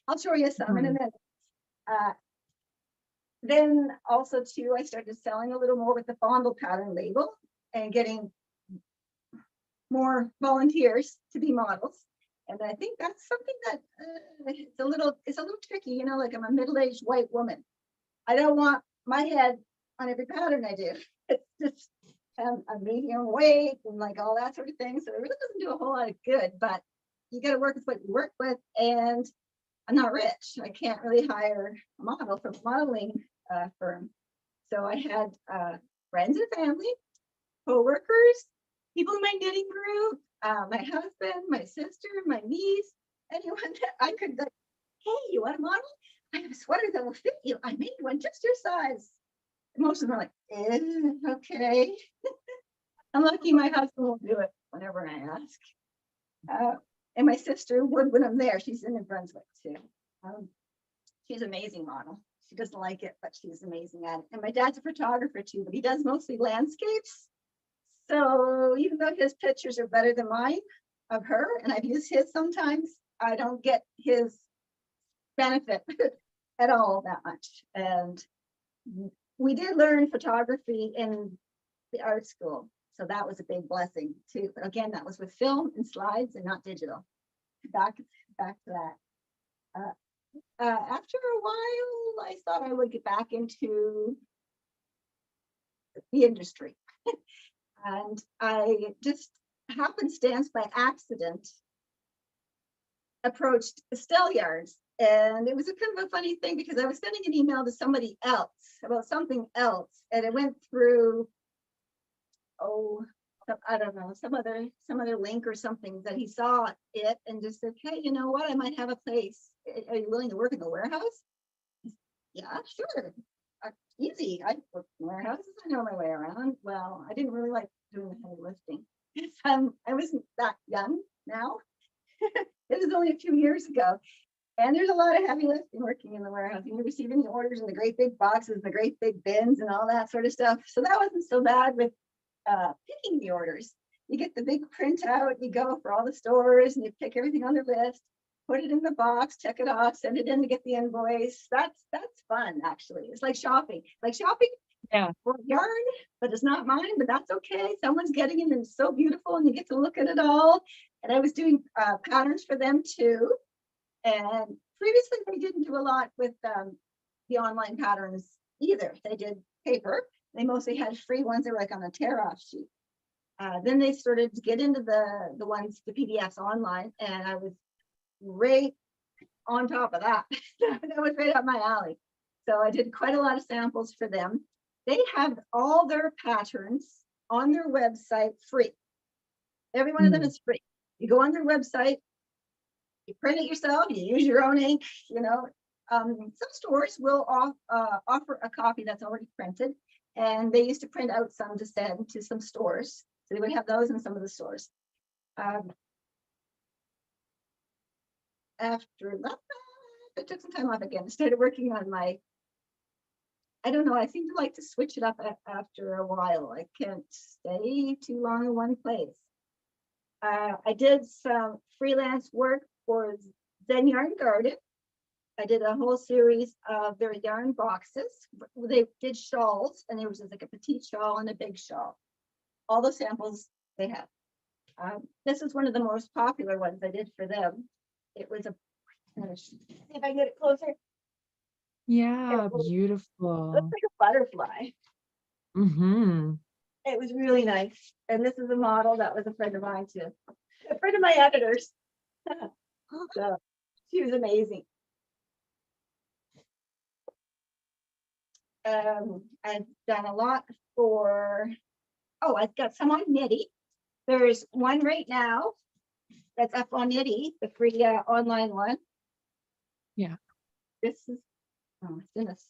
I'll show you some in a minute. Then also too, I started selling a little more with the Fondle pattern label and getting more volunteers to be models. And I think that's something that it's a little tricky, you know, like I'm a middle-aged white woman. I don't want my head on every pattern I do. It's just I'm medium weight and like all that sort of thing. So it really doesn't do a whole lot of good, but you got to work with what you work with. And I'm not rich. I can't really hire a model from a modeling firm. So I had friends and family, co-workers, people in my knitting group, my husband, my sister, my niece, anyone that I could like, hey, you want a model? I have a sweater that will fit you. I made one just your size. Most of them are like, okay. I'm lucky my husband will do it whenever I ask. And my sister would when I'm there. She's in New Brunswick too. She's an amazing model. She doesn't like it, but she's amazing at it. And my dad's a photographer too, but he does mostly landscapes. So even though his pictures are better than mine of her, and I've used his sometimes, I don't get his benefit at all that much. And we did learn photography in the art school. So that was a big blessing too. But again, that was with film and slides and not digital. Back to that. After a while, I thought I would get back into the industry. And I just happenstance by accident approached Estelle Yards. And it was a kind of a funny thing because I was sending an email to somebody else about something else. And it went through, I don't know, some other link or something that he saw it and just said, hey, you know what? I might have a place. Are you willing to work in the warehouse? Yeah, sure. Easy. I work in warehouses. I know my way around. Well, I didn't really like doing the heavy lifting. I wasn't that young now. It was only a few years ago. And there's a lot of heavy lifting working in the warehouse. You receive any orders in the great big boxes, the great big bins and all that sort of stuff. So that wasn't so bad with picking the orders. You get the big printout, you go for all the stores and you pick everything on the list, put it in the box, check it off, send it in to get the invoice. That's fun, actually. It's like shopping. Like shopping, Yeah. for yarn, but it's not mine, but that's okay. Someone's getting it and it's so beautiful and you get to look at it all. And I was doing patterns for them too. And previously they didn't do a lot with the online patterns either. They did paper. They mostly had free ones that were like on a tear-off sheet. Then they started to get into the ones, the PDFs online, and I was right on top of that. That was right up my alley. So I did quite a lot of samples for them. They have all their patterns on their website free. Every one of them is free. You go on their website, you print it yourself, you use your own ink, you know. Some stores will offer a copy that's already printed, and they used to print out some to send to some stores. So they would have those in some of the stores. After that, I took some time off again. I started working on my, I don't know, I seem to like to switch it up after a while. I can't stay too long in one place. I did some freelance work for Zen Yarn Garden. I did a whole series of their yarn boxes. They did shawls, and there was like a petite shawl and a big shawl. All the samples they have. This is one of the most popular ones I did for them. It was a, see if I can get it closer. Yeah, It looks beautiful. like a butterfly. Mm-hmm. It was really nice. And this is a model that was a friend of mine too. A friend of my editors. So she was amazing. I've done a lot for, oh, I've got some on Knitty. There's one right now that's up on Knitty, the free online one. Yeah. This is, oh my goodness.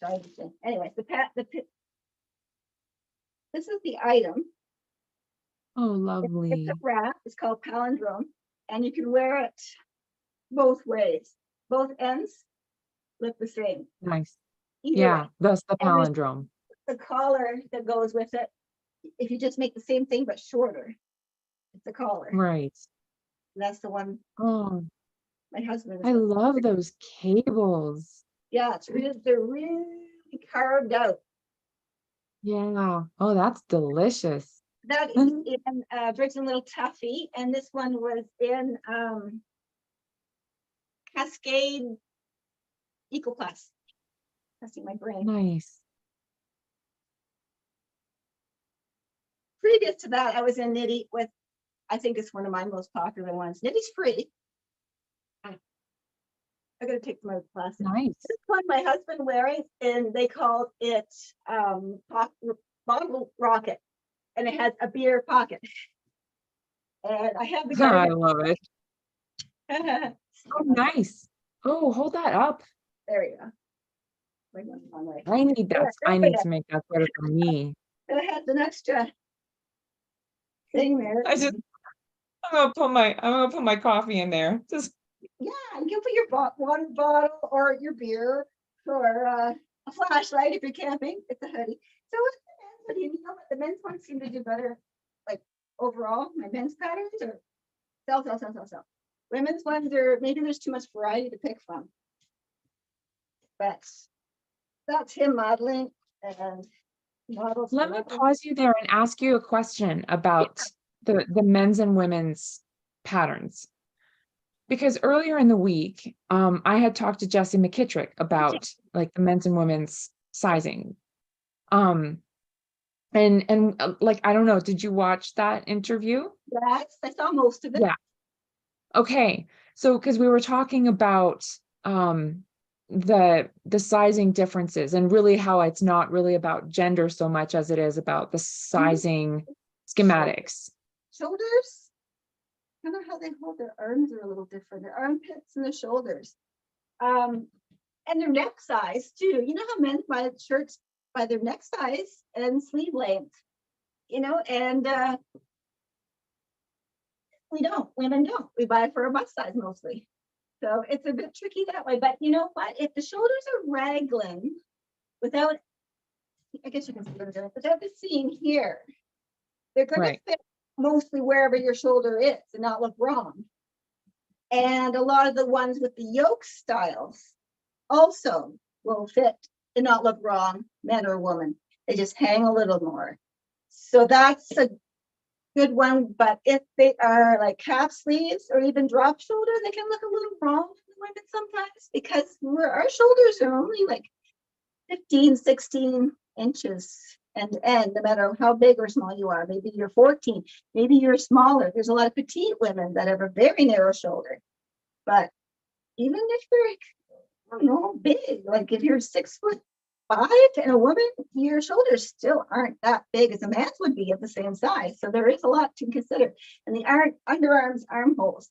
Sorry. Anyways, this is the item. Oh, It's lovely. a wrap. It's called palindrome, and you can wear it both ways. Both ends look the same. Nice. Either Yeah, way. that's the And there's palindrome. the collar that goes with it. If you just make the same thing but shorter, it's a collar. Right. That's the one Oh, my husband is I with. love those cables. Yeah, it's really, they're really carved out. Yeah. Oh, that's delicious. That is in Briggs and Little Tuffy, and this one was in Cascade Eco Plus. Testing my brain. Nice. Previous to that, I was in Knitty with, I think it's one of my most popular ones. Knitty's free. I gotta take my class. Nice. This one my husband wearing, and they called it bottle rocket, and it has a beer pocket. And I have the I garden. love it. Oh, nice. Oh, hold that up. There you go. Bring them on way. I need that. I need to make that sweater for me. And I had an extra thing there. I'm gonna put my coffee in there. Just Yeah, you can put your water bottle or your beer or a flashlight if you're camping. It's a hoodie. So it's the men's hoodie, and you know what? The men's ones seem to do better, like overall. My men's patterns are sell. Women's ones are, maybe there's too much variety to pick from. But that's him modeling and models. let me pause you there and ask you a question about the men's and women's patterns. Because earlier in the week, I had talked to Jessie McKittrick about like the men's and women's sizing. And like, I don't know, did you watch that interview? Yes, I saw most of it. Yeah. Okay. So, because we were talking about the sizing differences and really how it's not really about gender so much as it is about the sizing schematics. Shoulders. I don't know how they hold their arms are a little different. Their armpits and the shoulders. And their neck size too. You know how men buy shirts by their neck size and sleeve length, you know, and we don't, women don't. We buy it for a bust size mostly. So it's a bit tricky that way. But you know what? If the shoulders are raglan without, I guess you can see it, without the seam here, they're going to fit mostly wherever your shoulder is and not look wrong. And a lot of the ones with the yoke styles also will fit and not look wrong, men or women. They just hang a little more. So that's a good one. But if they are like half sleeves or even drop shoulder, they can look a little wrong for women sometimes, because our shoulders are only like 15, 16 inches and end, no matter how big or small you are. Maybe you're 14, maybe you're smaller. There's a lot of petite women that have a very narrow shoulder. But even if you're, I don't know, big, like if you're 6'5" and a woman, your shoulders still aren't that big as a man's would be of the same size. So there is a lot to consider. And the underarms, armholes,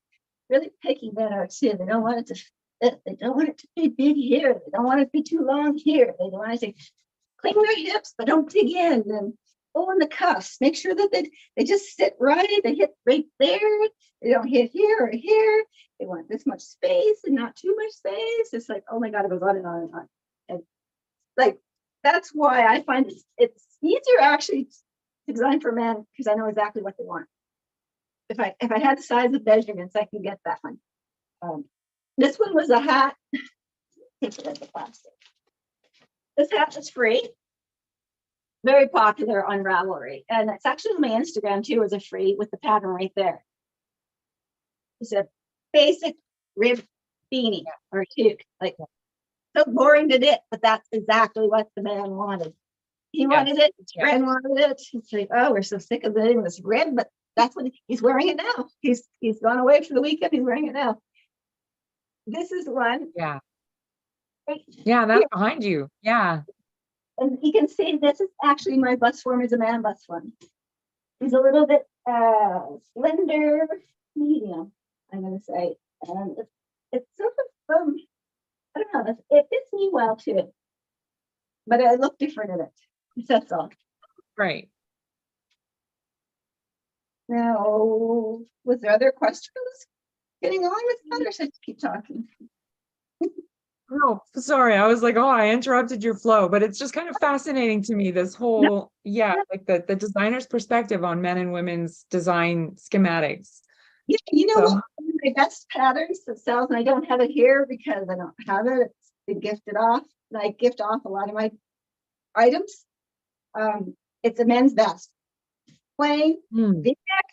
really picky men are too. They don't want it to fit. They don't want it to be big here. They don't want it to be too long here. They don't want it to clean their hips, but don't dig in. And in the cuffs, make sure that they just sit right. They hit right there. They don't hit here or here. They want this much space and not too much space. It's like, oh my God, it goes on and on and on. And like, that's why I find it's easier actually to design for men, because I know exactly what they want. If I had the size of measurements, I can get that one. This one was a hat. Take it as a plastic. This hat is free. Very popular on Ravelry. And it's actually on my Instagram too, as a free with the pattern right there. It's a basic rib beanie or toque. Like, so boring to knit, but that's exactly what the man wanted. He wanted it, his friend wanted it. It's like, oh, we're so sick of knitting this rib, but that's what he's wearing it now. He's gone away for the weekend, he's wearing it now. This is one. Yeah. Right Yeah, that's here. behind you. Yeah. And you can see this is actually my bust form is a man bust form. He's a little bit slender, medium, I'm gonna say. And it's sort of I don't know, it fits me well too. But I look different in it. That's all. Right. Now, was there other questions getting on with that, or should I keep talking? Oh, sorry. I was like, oh, I interrupted your flow, but it's just kind of fascinating to me, this whole, like the designer's perspective on men and women's design schematics. Yeah, you know, So, one of my best patterns that sells, and I don't have it here because I don't have it. It's been gifted off. And I gift off a lot of my items. It's a men's vest. Plain, V-neck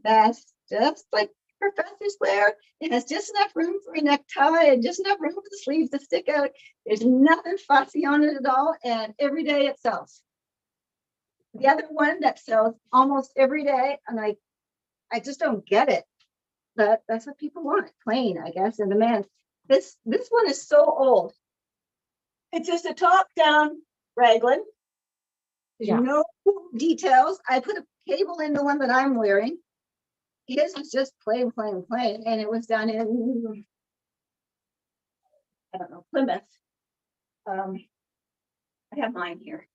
vest, just like professors wear. It has just enough room for a necktie and just enough room for the sleeves to stick out. There's nothing fussy on it at all, and every day it sells. The other one that sells almost every day, and I just don't get it, but that's what people want, plain, I guess, and the man. This one is so old. It's just a top-down raglan. There's no details. I put a cable in the one that I'm wearing. His was just plain, and it was done in, I don't know, Plymouth. I have mine here.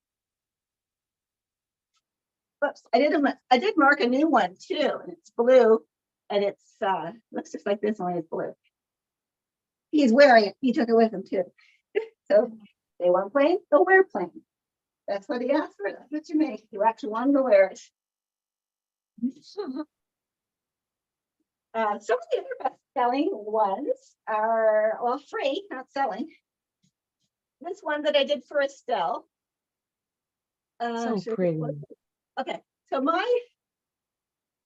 Oops, I did mark a new one too, and it's blue, and it's looks just like this, only it's blue. He's wearing it. He took it with him too. So they want plain, they'll wear plain. That's what he asked for. That's what you make. You actually want him to wear it. Some of the other best-selling ones are, well, free, not selling. This one that I did for Estelle. so pretty. Okay, so my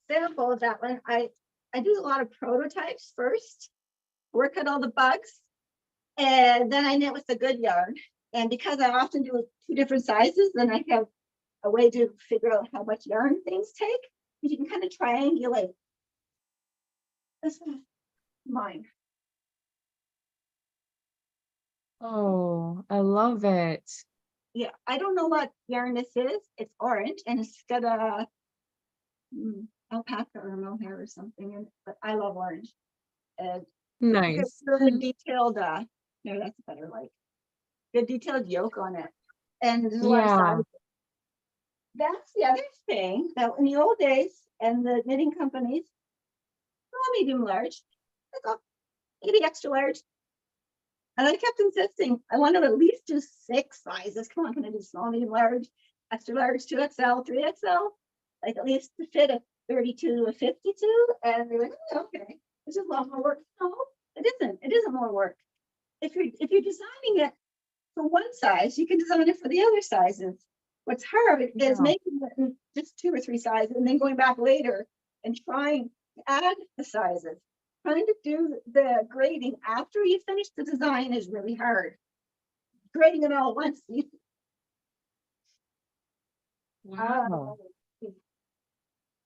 sample of that one, I do a lot of prototypes first, work out all the bugs, and then I knit with the good yarn. And because I often do 2 different sizes, then I have a way to figure out how much yarn things take. You can kind of triangulate. This one, mine. Oh, I love it. Yeah, I don't know what yarn this is. It's orange and it's got a alpaca or mohair or something in it, but I love orange. And Nice. it's really detailed, no, that's better, like good detailed yoke on it. And there's a lot of sizes. That's the other thing that in the old days and the knitting companies, medium large, maybe extra large. And I kept insisting, I want to at least do 6 sizes. Come on, can I do small, medium, large, extra large, 2XL, 3XL? Like at least to fit a 32 to a 52. And they went, oh, okay, this is a lot more work. No, it isn't. It isn't more work. If you're designing it for one size, you can design it for the other sizes. What's hard is Yeah. making it in just 2 or 3 sizes and then going back later and trying to add the sizes. Trying to do the grading after you finish the design is really hard. Grading it all at once. Wow.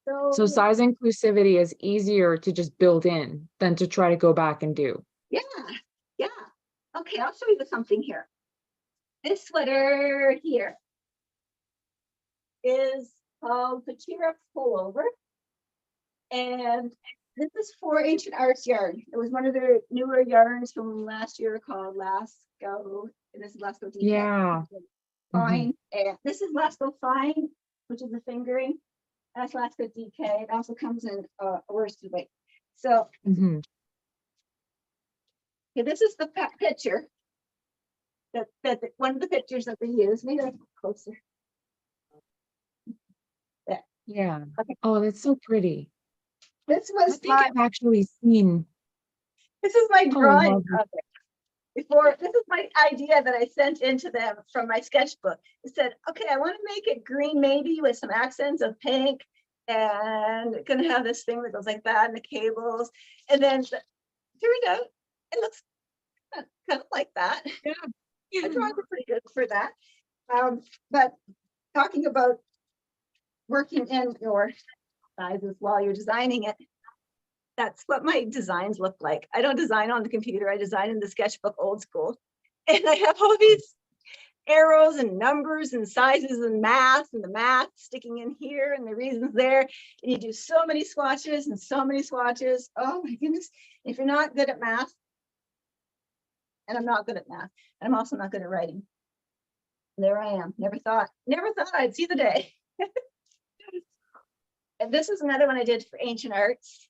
So So size inclusivity is easier to just build in than to try to go back and do. yeah. Okay, I'll show you something here. This sweater here is called the Cheer-Up Pullover. And this is for Ancient Arts yarn. It was one of their newer yarns from last year called Lasco. And this is Lasco DK. Yeah. Fine. And this is Lasco Fine, which is the fingering. That's Lasco DK. It also comes in a worsted weight. So Mhm. okay, this is the picture. That one of the pictures that we use. Maybe I'll go closer. Yeah. Okay. Oh, that's so pretty. This I was think my I've actually seen. this is my Oh, drawing lovely. of it. Before this is my idea that I sent into them from my sketchbook. It said, okay, I want to make it green, maybe with some accents of pink, and it's gonna have this thing that goes like that and the cables. And then turned out it looks kind of like that. Yeah. I drawings are pretty good for that. But talking about working in your sizes while you're designing it, that's what my designs look like. I don't design on the computer. I design in the sketchbook old school. And I have all these arrows and numbers and sizes and math and the math sticking in here and the reasons there. And you do so many swatches and so many swatches. Oh my goodness. If you're not good at math, and I'm not good at math, and I'm also not good at writing. There I am. Never thought I'd see the day. And this is another one I did for Ancient Arts.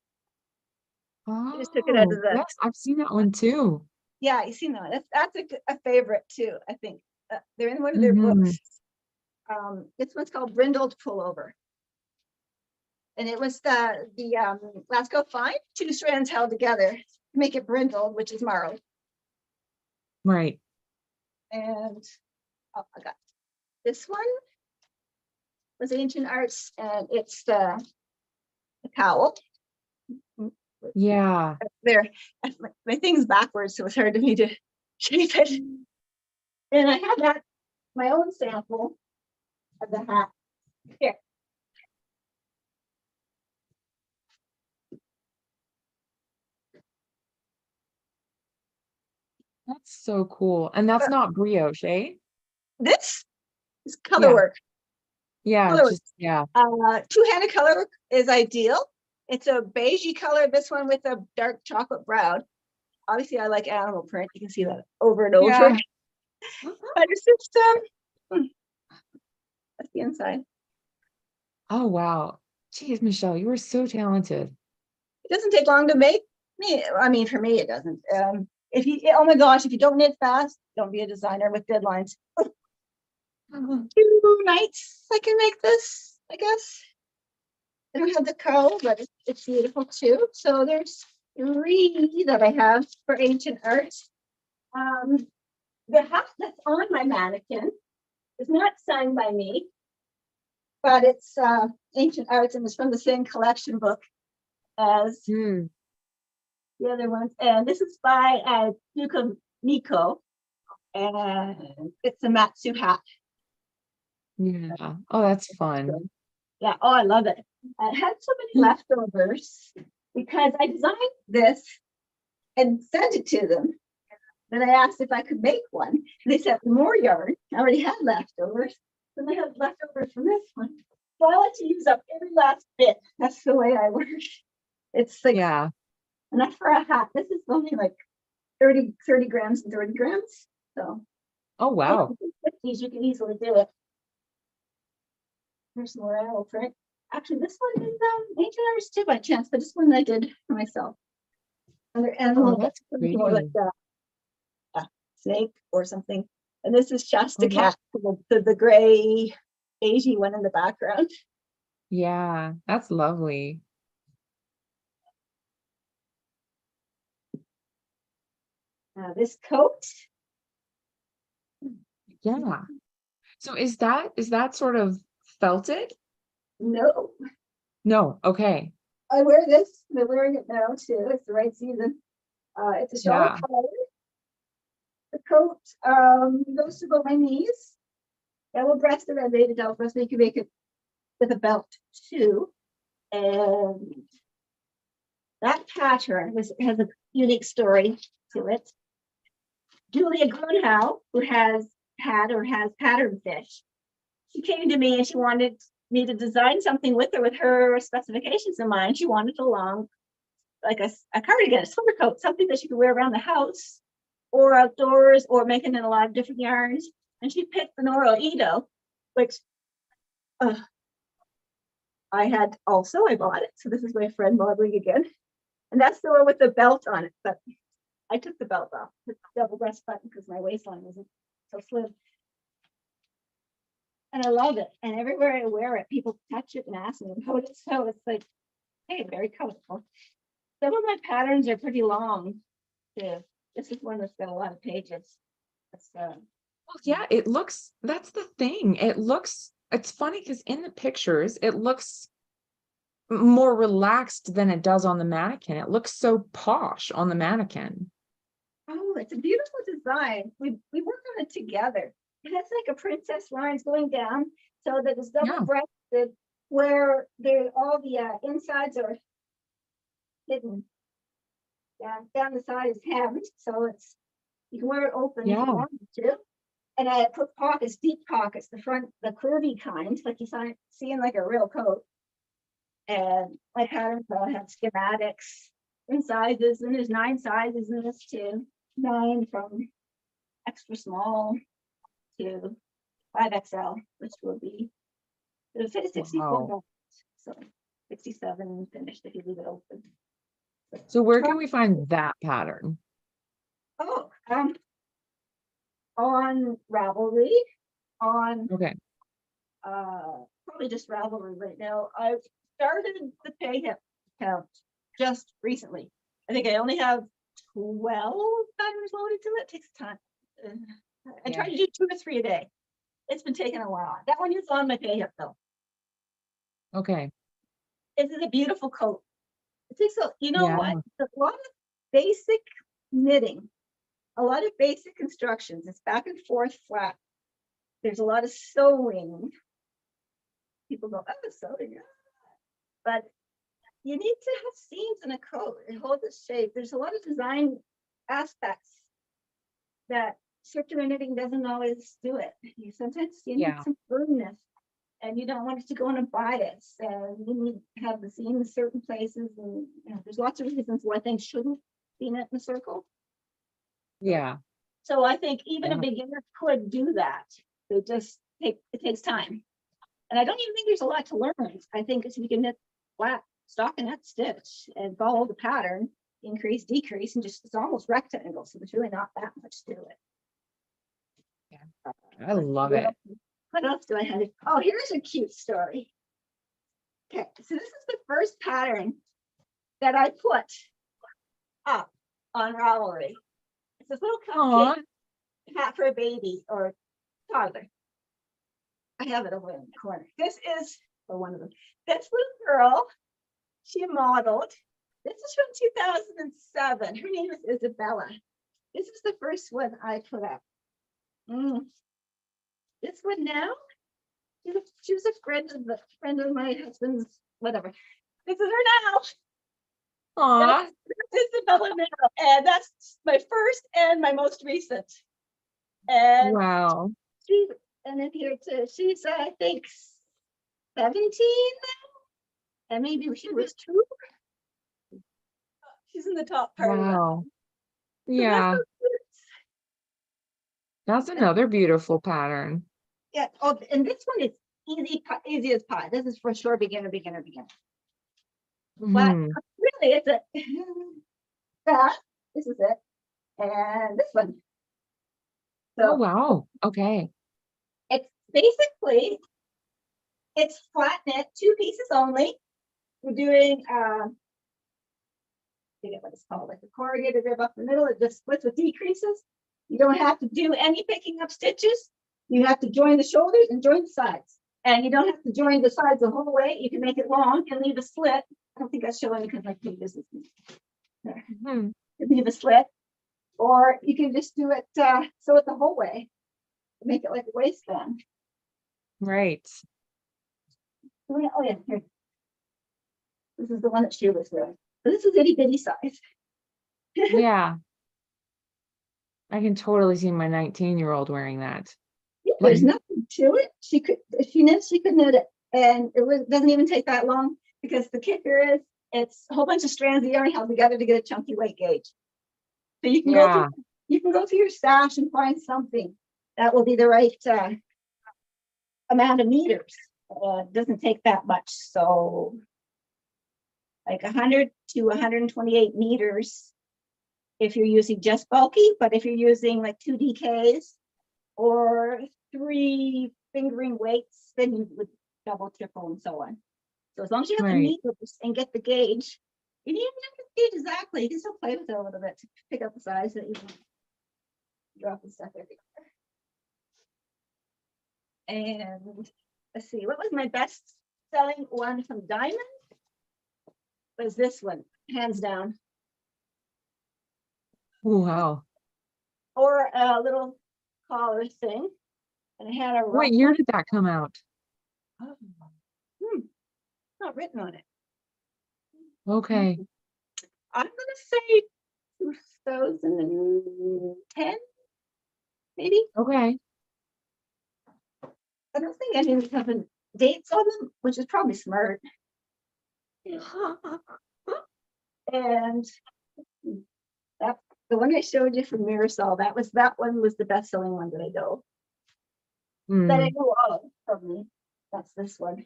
I just took it out of the. Yes, I've seen that one too. Yeah, you see that. That's a favorite too, I think. They're in one of their Mhm. books. This one's called Brindled Pullover. And it was the Lasco Fine, 2 strands held together to make it brindled, which is marled. Right. And I got this one was Ancient Arts, and it's the cowl. Yeah. There, my thing's backwards, so it's hard for me to shape it. And I have that my own sample of the hat here. That's so cool. And that's not brioche, eh? This is color Yeah. work. Yeah, Color work. just yeah. Two-handed color work is ideal. It's a beigey color, this one with a dark chocolate brown. Obviously, I like animal print. You can see that over and over. Yeah. But it's just, that's the inside. Oh wow. Geez, Michelle, you are so talented. It doesn't take long to make. I mean, for me, it doesn't. If you, oh my gosh, if you don't knit fast, don't be a designer with deadlines. 2 nights, I can make this, I guess. I don't have the cowl, but it's beautiful too. So there's 3 that I have for Ancient Arts. The hat that's on my mannequin is not signed by me, but it's Ancient Arts and it's from the same collection book as Hmm. the other ones. And this is by Duke of Nico, and it's a Matsu hat. Yeah. Oh, that's fun. Yeah, oh, I love it. I had so many leftovers because I designed this and sent it to them. Then I asked if I could make one. And they sent me more yarn. I already had leftovers. Then I had leftovers from this one. So I like to use up every last bit. That's the way I work. It's like Yeah. enough for a hat. This is only like 30 grams and 30 grams. So Oh wow. 50s, you can easily do it. There's more animal print. Actually, this one is Ancient Arts too by chance, but this one I did for myself. Another animal, Oh, that's more like pretty. a snake or something. And this is Shasta Oh, Cat, the gray, beigey one in the background. Yeah, that's lovely. This coat Yeah. So is that sort of felted? No, No. Okay. I wear this. I'm wearing it now too. It's the right season. It's a shawl Yeah. collar. The coat goes to about my knees. Double breasted. I made a double breast. You can make it with a belt too. And that pattern has a unique story to it. Julia Grunhau, who has pattern fish, she came to me and she wanted me to design something with her with her specifications in mind. She wanted a long, like a cardigan, a summer coat, something that she could wear around the house or outdoors or making in a lot of different yarns. And she picked the Noro Ito, which I had also, I bought it. So this is my friend modeling again. And that's the one with the belt on it. But I took the belt off, the double breast button, because my waistline wasn't so slim. And I love it. And everywhere I wear it, people touch it and ask me how it is. So it's like, hey, very colorful. Some of my patterns are pretty long too. This is one that's got a lot of pages. Well, yeah, it looks, that's the thing. It's funny because in the pictures, it looks more relaxed than it does on the mannequin. It looks so posh on the mannequin. Oh, it's a beautiful design. We work on it together. It has like a princess lines going down so that it's double breasted where all the insides are hidden. Down the side is hemmed, so you can wear it open if you want to. And I put pockets, deep pockets, the front, the curvy kind, like you see in like a real coat. And my patterns all have schematics in sizes, and there's 9 sizes in this too. 9 from extra small to 5XL, which will be it'll fit a 64. Wow. So 67 finished if you leave it open. So where can we find that pattern? Oh, on Ravelry, on Okay. probably just Ravelry right now. I've started the pay account just recently. I think I only have 12 patterns loaded to it. It takes time. I try to do 2 or 3 a day. It's been taking a while. That one is on my pay hip though. Okay. This is a beautiful coat. It takes what? A lot of basic knitting, a lot of basic instructions. It's back and forth flat. There's a lot of sewing. People go, oh, sewing. But you need to have seams in a coat and hold the shape. There's a lot of design aspects that circular knitting doesn't always do it. Sometimes you need some firmness, and you don't want it to go in a bias, and you need to have the seam in certain places, and there's lots of reasons why things shouldn't be knit in a circle. Yeah. So I think even a beginner could do that. It takes time. And I don't even think there's a lot to learn. I think if you can knit flat stockinette stitch and follow the pattern, increase, decrease, and just it's almost rectangle. So there's really not that much to it. Yeah. I love it. What else do I have? Oh, here's a cute story. Okay, so this is the first pattern that I put up on Ravelry. It's this little cupcake hat for a baby or toddler. I have it over in the corner. This is one of them. This little girl, she modeled. This is from 2007. Her name is Isabella. This is the first one I put up. This one now, she was a friend of my husband's, whatever. This is her now. Aw. That's Isabella now. And that's my first and my most recent. And Wow. And in here too, she's I think 17 now, and maybe she was 2. She's in the top part of that. Wow. So Yeah. That's another beautiful pattern. Yeah. Oh, and this one is easy as pie. This is for sure beginner. But really, it's that. This is it, and this one. So, oh wow. Okay. It's basically flat knit, 2 pieces only. We're doing I forget what it's called, like a corrugated rib up the middle. It just splits with decreases. You don't have to do any picking up stitches. You have to join the shoulders and join the sides. And you don't have to join the sides the whole way. You can make it long and leave a slit. I don't think that's showing because my fingers is there. Leave a slit. Or you can just do it, sew it the whole way. Make it like a waistband. Right. Oh yeah, here. This is the one that she was wearing. This is itty bitty size. Yeah. I can totally see my 19-year-old wearing that. Yeah, there's nothing to it. She could, if she knits, she could knit it. And it doesn't even take that long because the kicker is it's a whole bunch of strands of yarn held together to get a chunky weight gauge. So you can go through your stash and find something that will be the right amount of meters. It doesn't take that much. So like 100 to 128 meters if you're using just bulky, but if you're using like 2 DKs or 3 fingering weights, then you would double, triple, and so on. So as long as you have the meters and get the gauge, you need to get the gauge exactly. You can still play with it a little bit to pick up the size that you want. Drop the stuff everywhere. And let's see, what was my best selling one from Diamond? Was this one, hands down. Wow. Or a little collar thing. And it had a What year did that come out? Oh, not written on it. Okay. I'm gonna say 2010, maybe. Okay. I don't think any of them have dates on them, which is probably smart. And that the one I showed you from Mirasol, that one was the best-selling one that I know. That I know of probably. That's this one.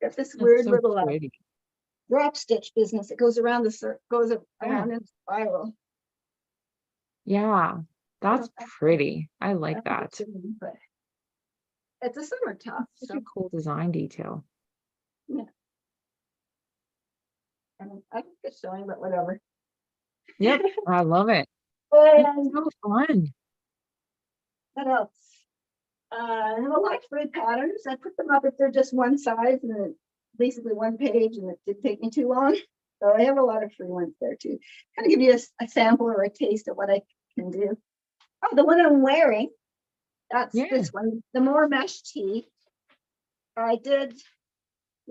Got this weird little drop stitch business. It goes around around in spiral. Yeah, that's pretty. I like that. But it's a summer top. Such a cool design detail. Yeah. I think it's showing, but whatever. Yep, I love it. And so fun. what else? I have a lot of free patterns. I put them up if they're just one size and basically one page, and it didn't take me too long. So I have a lot of free ones there too. Kind of give you a sample or a taste of what I can do. Oh, the one I'm wearing, that's this one, the more mesh tee. I did,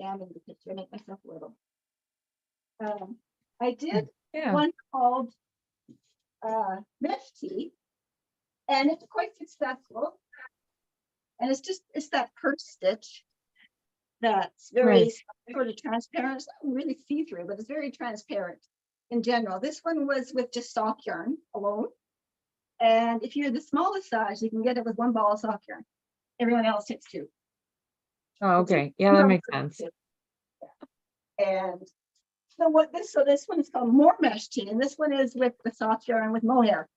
I'm in the picture, make myself little. I did one called mesh tee, and it's quite successful. And it's that purse stitch that's very sort of transparent. It's not really see-through, but it's very transparent in general. This one was with just sock yarn alone. And if you're the smallest size, you can get it with 1 ball of sock yarn. Everyone else takes 2. Oh, okay. Yeah, that makes sense. And so this one is called more mesh tee, and this one is with the soft yarn with mohair.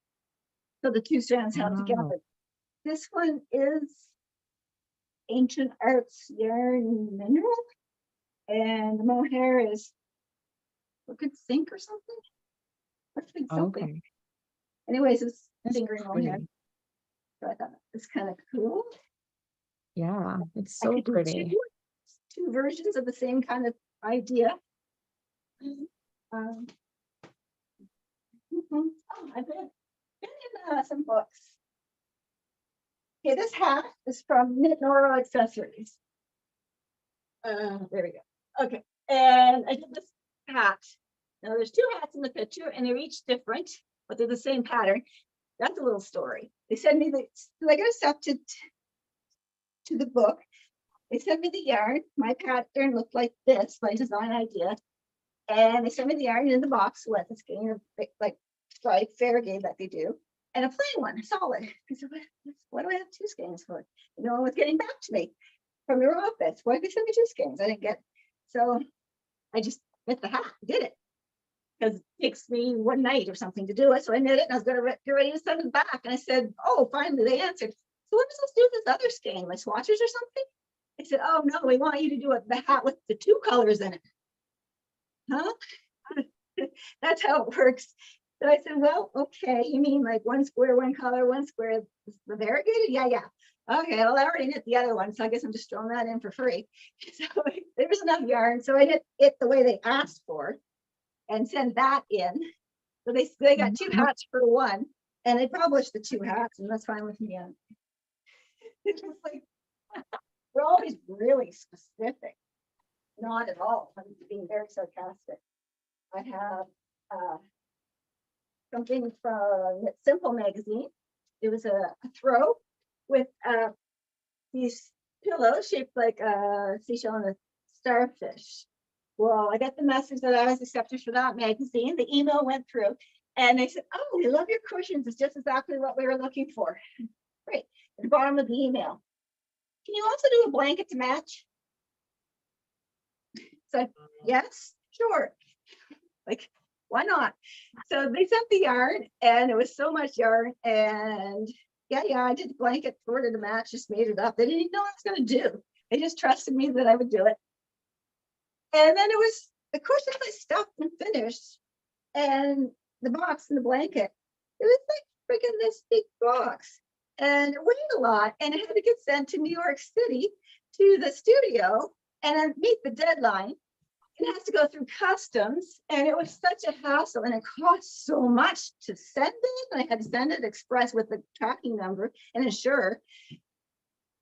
So the 2 strands held together. This one is Ancient Arts Yarn Mineral, and the mohair is Crooked Sink or something. Okay. Anyways, it's fingering mohair. So I thought it's kind of cool. Yeah, it's so pretty. 2 versions of the same kind of idea. Oh, I've been in some books. Okay, this hat is from Knit Noro Accessories. There we go. Okay, and I did this hat. Now there's 2 hats in the picture, and they're each different, but they're the same pattern. That's a little story. They sent me so I got accepted to the book. They sent me the yarn. My pattern looked like this, my design idea. And they sent me the yarn in the box with a skein of like stripe variegated that they do, and a plain one, solid. I said, what do I have 2 skeins for? No one was getting back to me from your office. Why did they send me 2 skeins? I didn't get. So I just knit the hat, did it. Because it takes me 1 night or something to do it. So I knit it, and I was going to get ready to send it back. And I said, oh, finally they answered. So what am I supposed to do with this other skein? My swatches or something? I said, oh no, we want you to do the hat with the 2 colors in it. Huh? That's how it works. So I said, well, okay, you mean like one square, one color, one square, the variegated? Yeah, yeah. Okay, well, I already knit the other one, so I guess I'm just throwing that in for free. So there was enough yarn, so I knit it the way they asked for and sent that in. So they got 2 hats for one, and they published the 2 hats, and that's fine with me. It's just like, we're always really specific. Not at all. I'm being very sarcastic. I have something from Knit Simple magazine. It was a throw with these pillows shaped like a seashell and a starfish. Well, I got the message that I was accepted for that magazine. The email went through and they said, oh, we love your cushions. It's just exactly what we were looking for. Great. At the bottom of the email, can you also do a blanket to match? So yes, sure. Like, why not? So they sent the yarn and it was so much yarn, and yeah, I did the blanket sort of to match, just made it up. They didn't even know what I was going to do. They just trusted me that I would do it. And then it was the cushions I stuffed and finished, and the box and the blanket. It was like freaking this big box, and it weighed a lot, and it had to get sent to New York City to the studio and then meet the deadline. It has to go through customs, and it was such a hassle, and it cost so much to send it. And I had to send it express with the tracking number and insure.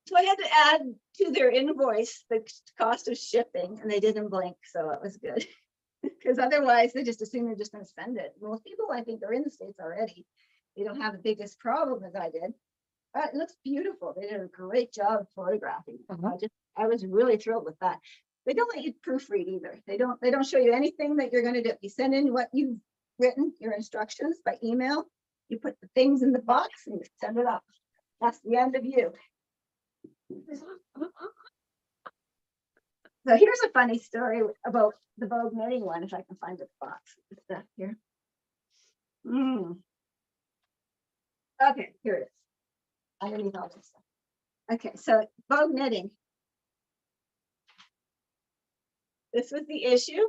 So I had to add to their invoice the cost of shipping, and they didn't blink, so it was good. Because otherwise, they just assume you're just going to send it. Most people, I think, are in the States already. They don't have the biggest problem as I did. It looks beautiful. They did a great job photographing. I was really thrilled with that. They don't let you proofread either. They don't show you anything that you're going to do. You send in what you've written, your instructions by email. You put the things in the box and you send it up. That's the end of you. So here's a funny story about the Vogue knitting one, if I can find the box. The stuff here. Okay, here it is. Underneath all this stuff. Okay, so Vogue knitting. This was the issue.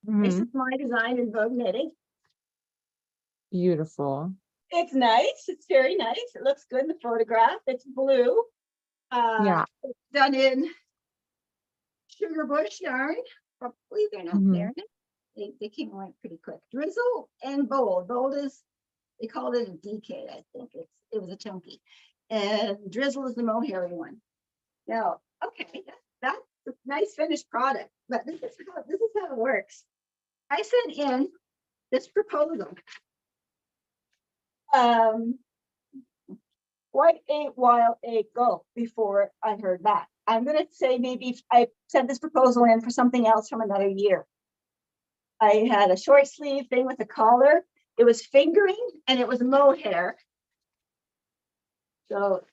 This is my design in Vogue knitting. Beautiful. It's nice. It's very nice. It looks good in the photograph. It's blue. Yeah. It's done in sugar bush yarn. Probably they're not there. They came away pretty quick. Drizzle and bold. Bold is, they called it a DK, I think. It was a chunky. And drizzle is the mohairy one. Now, okay, that's a nice finished product, but this is how it works. I sent in this proposal quite a while ago before I heard back. I'm going to say maybe I sent this proposal in for something else from another year. I had a short sleeve thing with a collar. It was fingering and it was mohair. So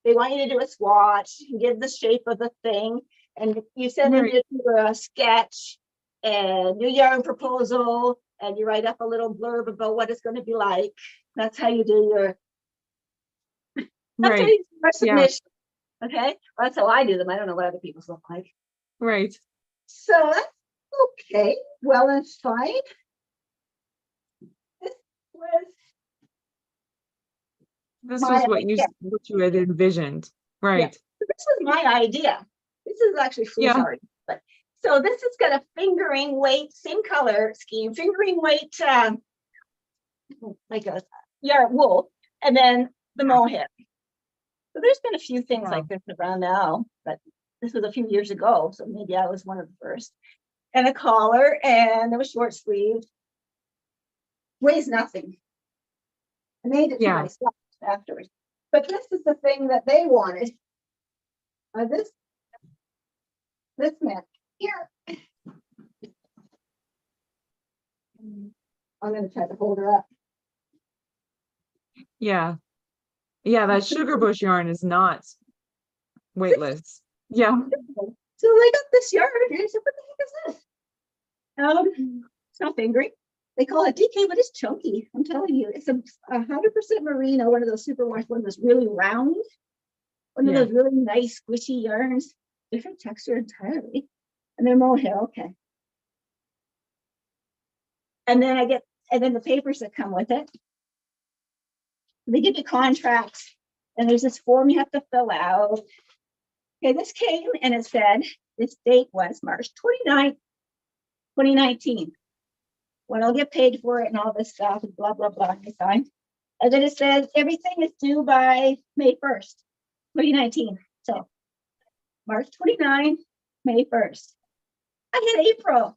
they want you to do a swatch and give the shape of the thing. And you send in a sketch and your yarn proposal, and you write up a little blurb about what it's going to be like. That's how you do your, submission. Yeah. Okay, well, that's how I do them. I don't know what other people's look like. Right. So that's okay. Well and fine. This was what you had envisioned, right? Yeah. So this was my idea. This is actually foolhardy, but so this has got a fingering weight, same color scheme, fingering weight, like a wool, and then the mohair. So there's been a few things like this around now, but this was a few years ago, so maybe I was one of the first. And a collar, and it was short sleeved. Weighs nothing. I made it to myself afterwards. But this is the thing that they wanted. This meant here. I'm going to try to hold her up. Yeah, that sugar bush yarn is not weightless. Yeah. So I got this yarn and I said, what the heck is this? It's not fingering. They call it DK, but it's chunky. I'm telling you, it's 100% merino, one of those super wash ones that's really round. One of those really nice squishy yarns. Different texture entirely. And they're mohair, okay. And then and then the papers that come with it. They give you contracts, and there's this form you have to fill out. Okay, this came and it said, this date was March 29th, 2019. When I'll get paid for it and all this stuff and blah, blah, blah, I signed. And then it says everything is due by May 1st, 2019. So March 29th, May 1st. I had April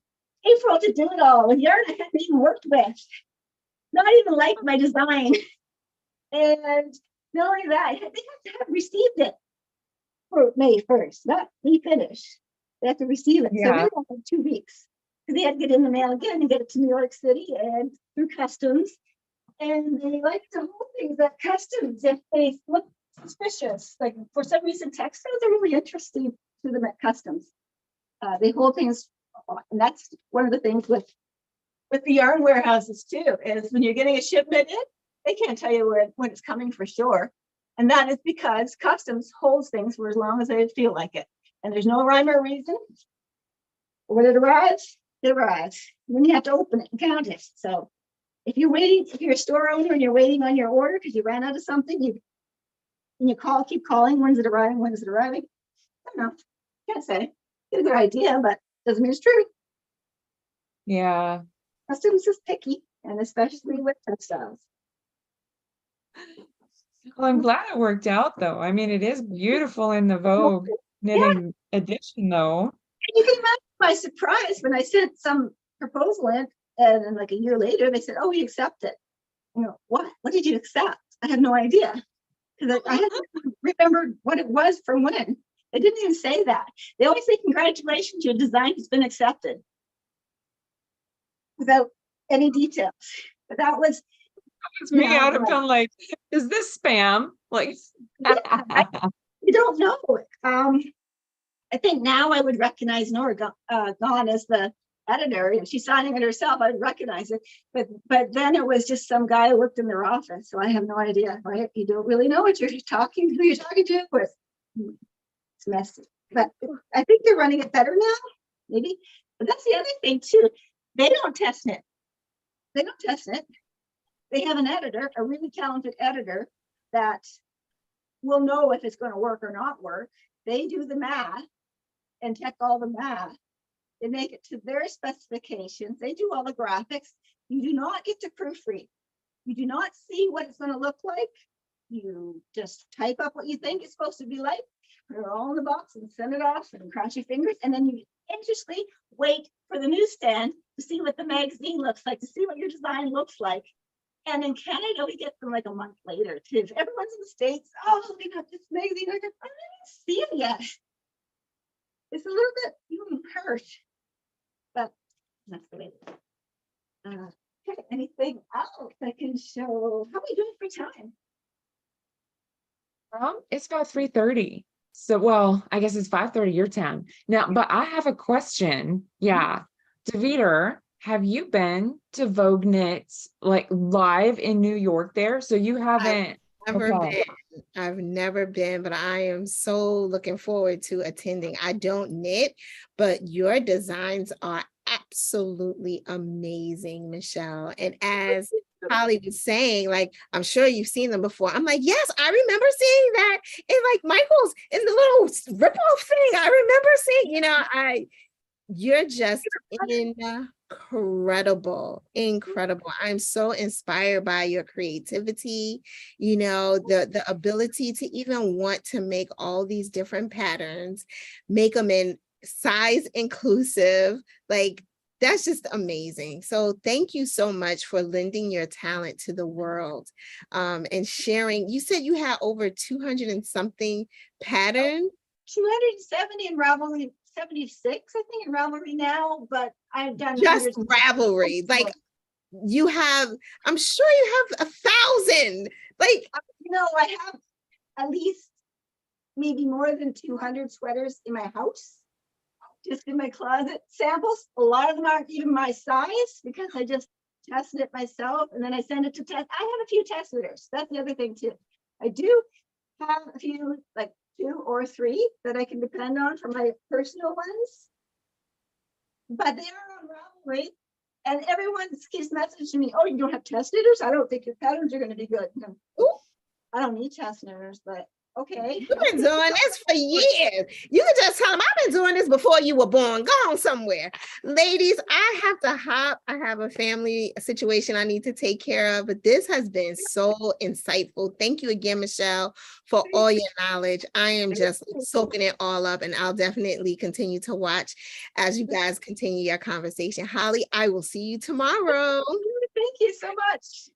to do it all with yarn I hadn't even worked with. Not even liked my design. And not only that, they have to have received it for May 1st, not me finish. They have to receive it. So really only 2 weeks. Because they had to get in the mail again and get it to New York City and through customs. And they like to hold things at customs if they look suspicious. Like for some reason, textiles are really interesting to them at customs. They hold things, and that's one of the things with the yarn warehouses too, is when you're getting a shipment in, they can't tell you when it's coming for sure. And that is because customs holds things for as long as they feel like it. And there's no rhyme or reason. When it arrives, it arrives. And then you have to open it and count it. So if you're a store owner and you're waiting on your order because you ran out of something, you keep calling, when's it arriving? When's it arriving? I don't know. Can't say. Get a good idea, but doesn't mean it's true. Yeah. Customs is picky, and especially with textiles. Well, I'm glad it worked out though. I mean, it is beautiful in the Vogue knitting edition though. And you can imagine my surprise when I sent some proposal in, and then like a year later, they said, "Oh, we accept it." You know, what? What did you accept? I had no idea, because I had to remember what it was from when. They didn't even say that. They always say, "Congratulations, your design has been accepted," without any details. But that was Me, I'd have been like, is this spam? Like, you don't know. I think now I would recognize Nora Gone as the editor. If she's signing it herself, I'd recognize it. But then it was just some guy who worked in their office, so I have no idea. Right? You don't really know what you're talking to with. It's messy. But I think they're running it better now, maybe. But that's the other thing too. They don't test it. They have an editor, a really talented editor, that will know if it's going to work or not work. They do the math and check all the math. They make it to their specifications. They do all the graphics. You do not get to proofread. You do not see what it's going to look like. You just type up what you think it's supposed to be like, put it all in the box and send it off and cross your fingers. And then you anxiously wait for the newsstand to see what the magazine looks like, to see what your design looks like. And in Canada, we get them like a month later too. Everyone's in the States. Oh, we got this magazine. I didn't see it yet. It's a little bit hurt, but that's the way it is. Okay, anything else I can show? How are we doing for time? it's about 3:30. So, well, I guess it's 5:30 your time now, but I have a question. Yeah. Davida, have you been to Vogue Knits like live in New York there? So you haven't. I've never been, but I am so looking forward to attending. I don't knit, but your designs are absolutely amazing, Michele. And as Holly was saying, like, I'm sure you've seen them before. I'm like, yes, I remember seeing that in like Michael's in the little rip-off thing. I remember seeing, you're just incredible. I'm so inspired by your creativity, the ability to even want to make all these different patterns, make them in size inclusive, like that's just amazing. So thank you so much for lending your talent to the world, and sharing. You said you had over 200 and something patterns. 270 in Ravelry, 76, I think, in Ravelry now, but I've done just Ravelry. Like I'm sure you have 1,000. Like, I have at least maybe more than 200 sweaters in my house, just in my closet. Samples, a lot of them aren't even my size because I just tested it myself and then I send it to test. I have a few test suitors. That's the other thing too. I do have a few, like 2 or 3 that I can depend on for my personal ones, but they are on Ravelry. And everyone keeps messaging me, oh, you don't have test knitters? I don't think your patterns are gonna be good. Ooh. I don't need test knitters, but okay. You've been doing this for years. You can just tell them I've been doing this before you were born. Go on somewhere. Ladies, I have to hop. I have a family situation I need to take care of, but this has been so insightful. Thank you again, Michele, for all your knowledge. I am just soaking it all up, and I'll definitely continue to watch as you guys continue your conversation. Holly, I will see you tomorrow. Thank you so much.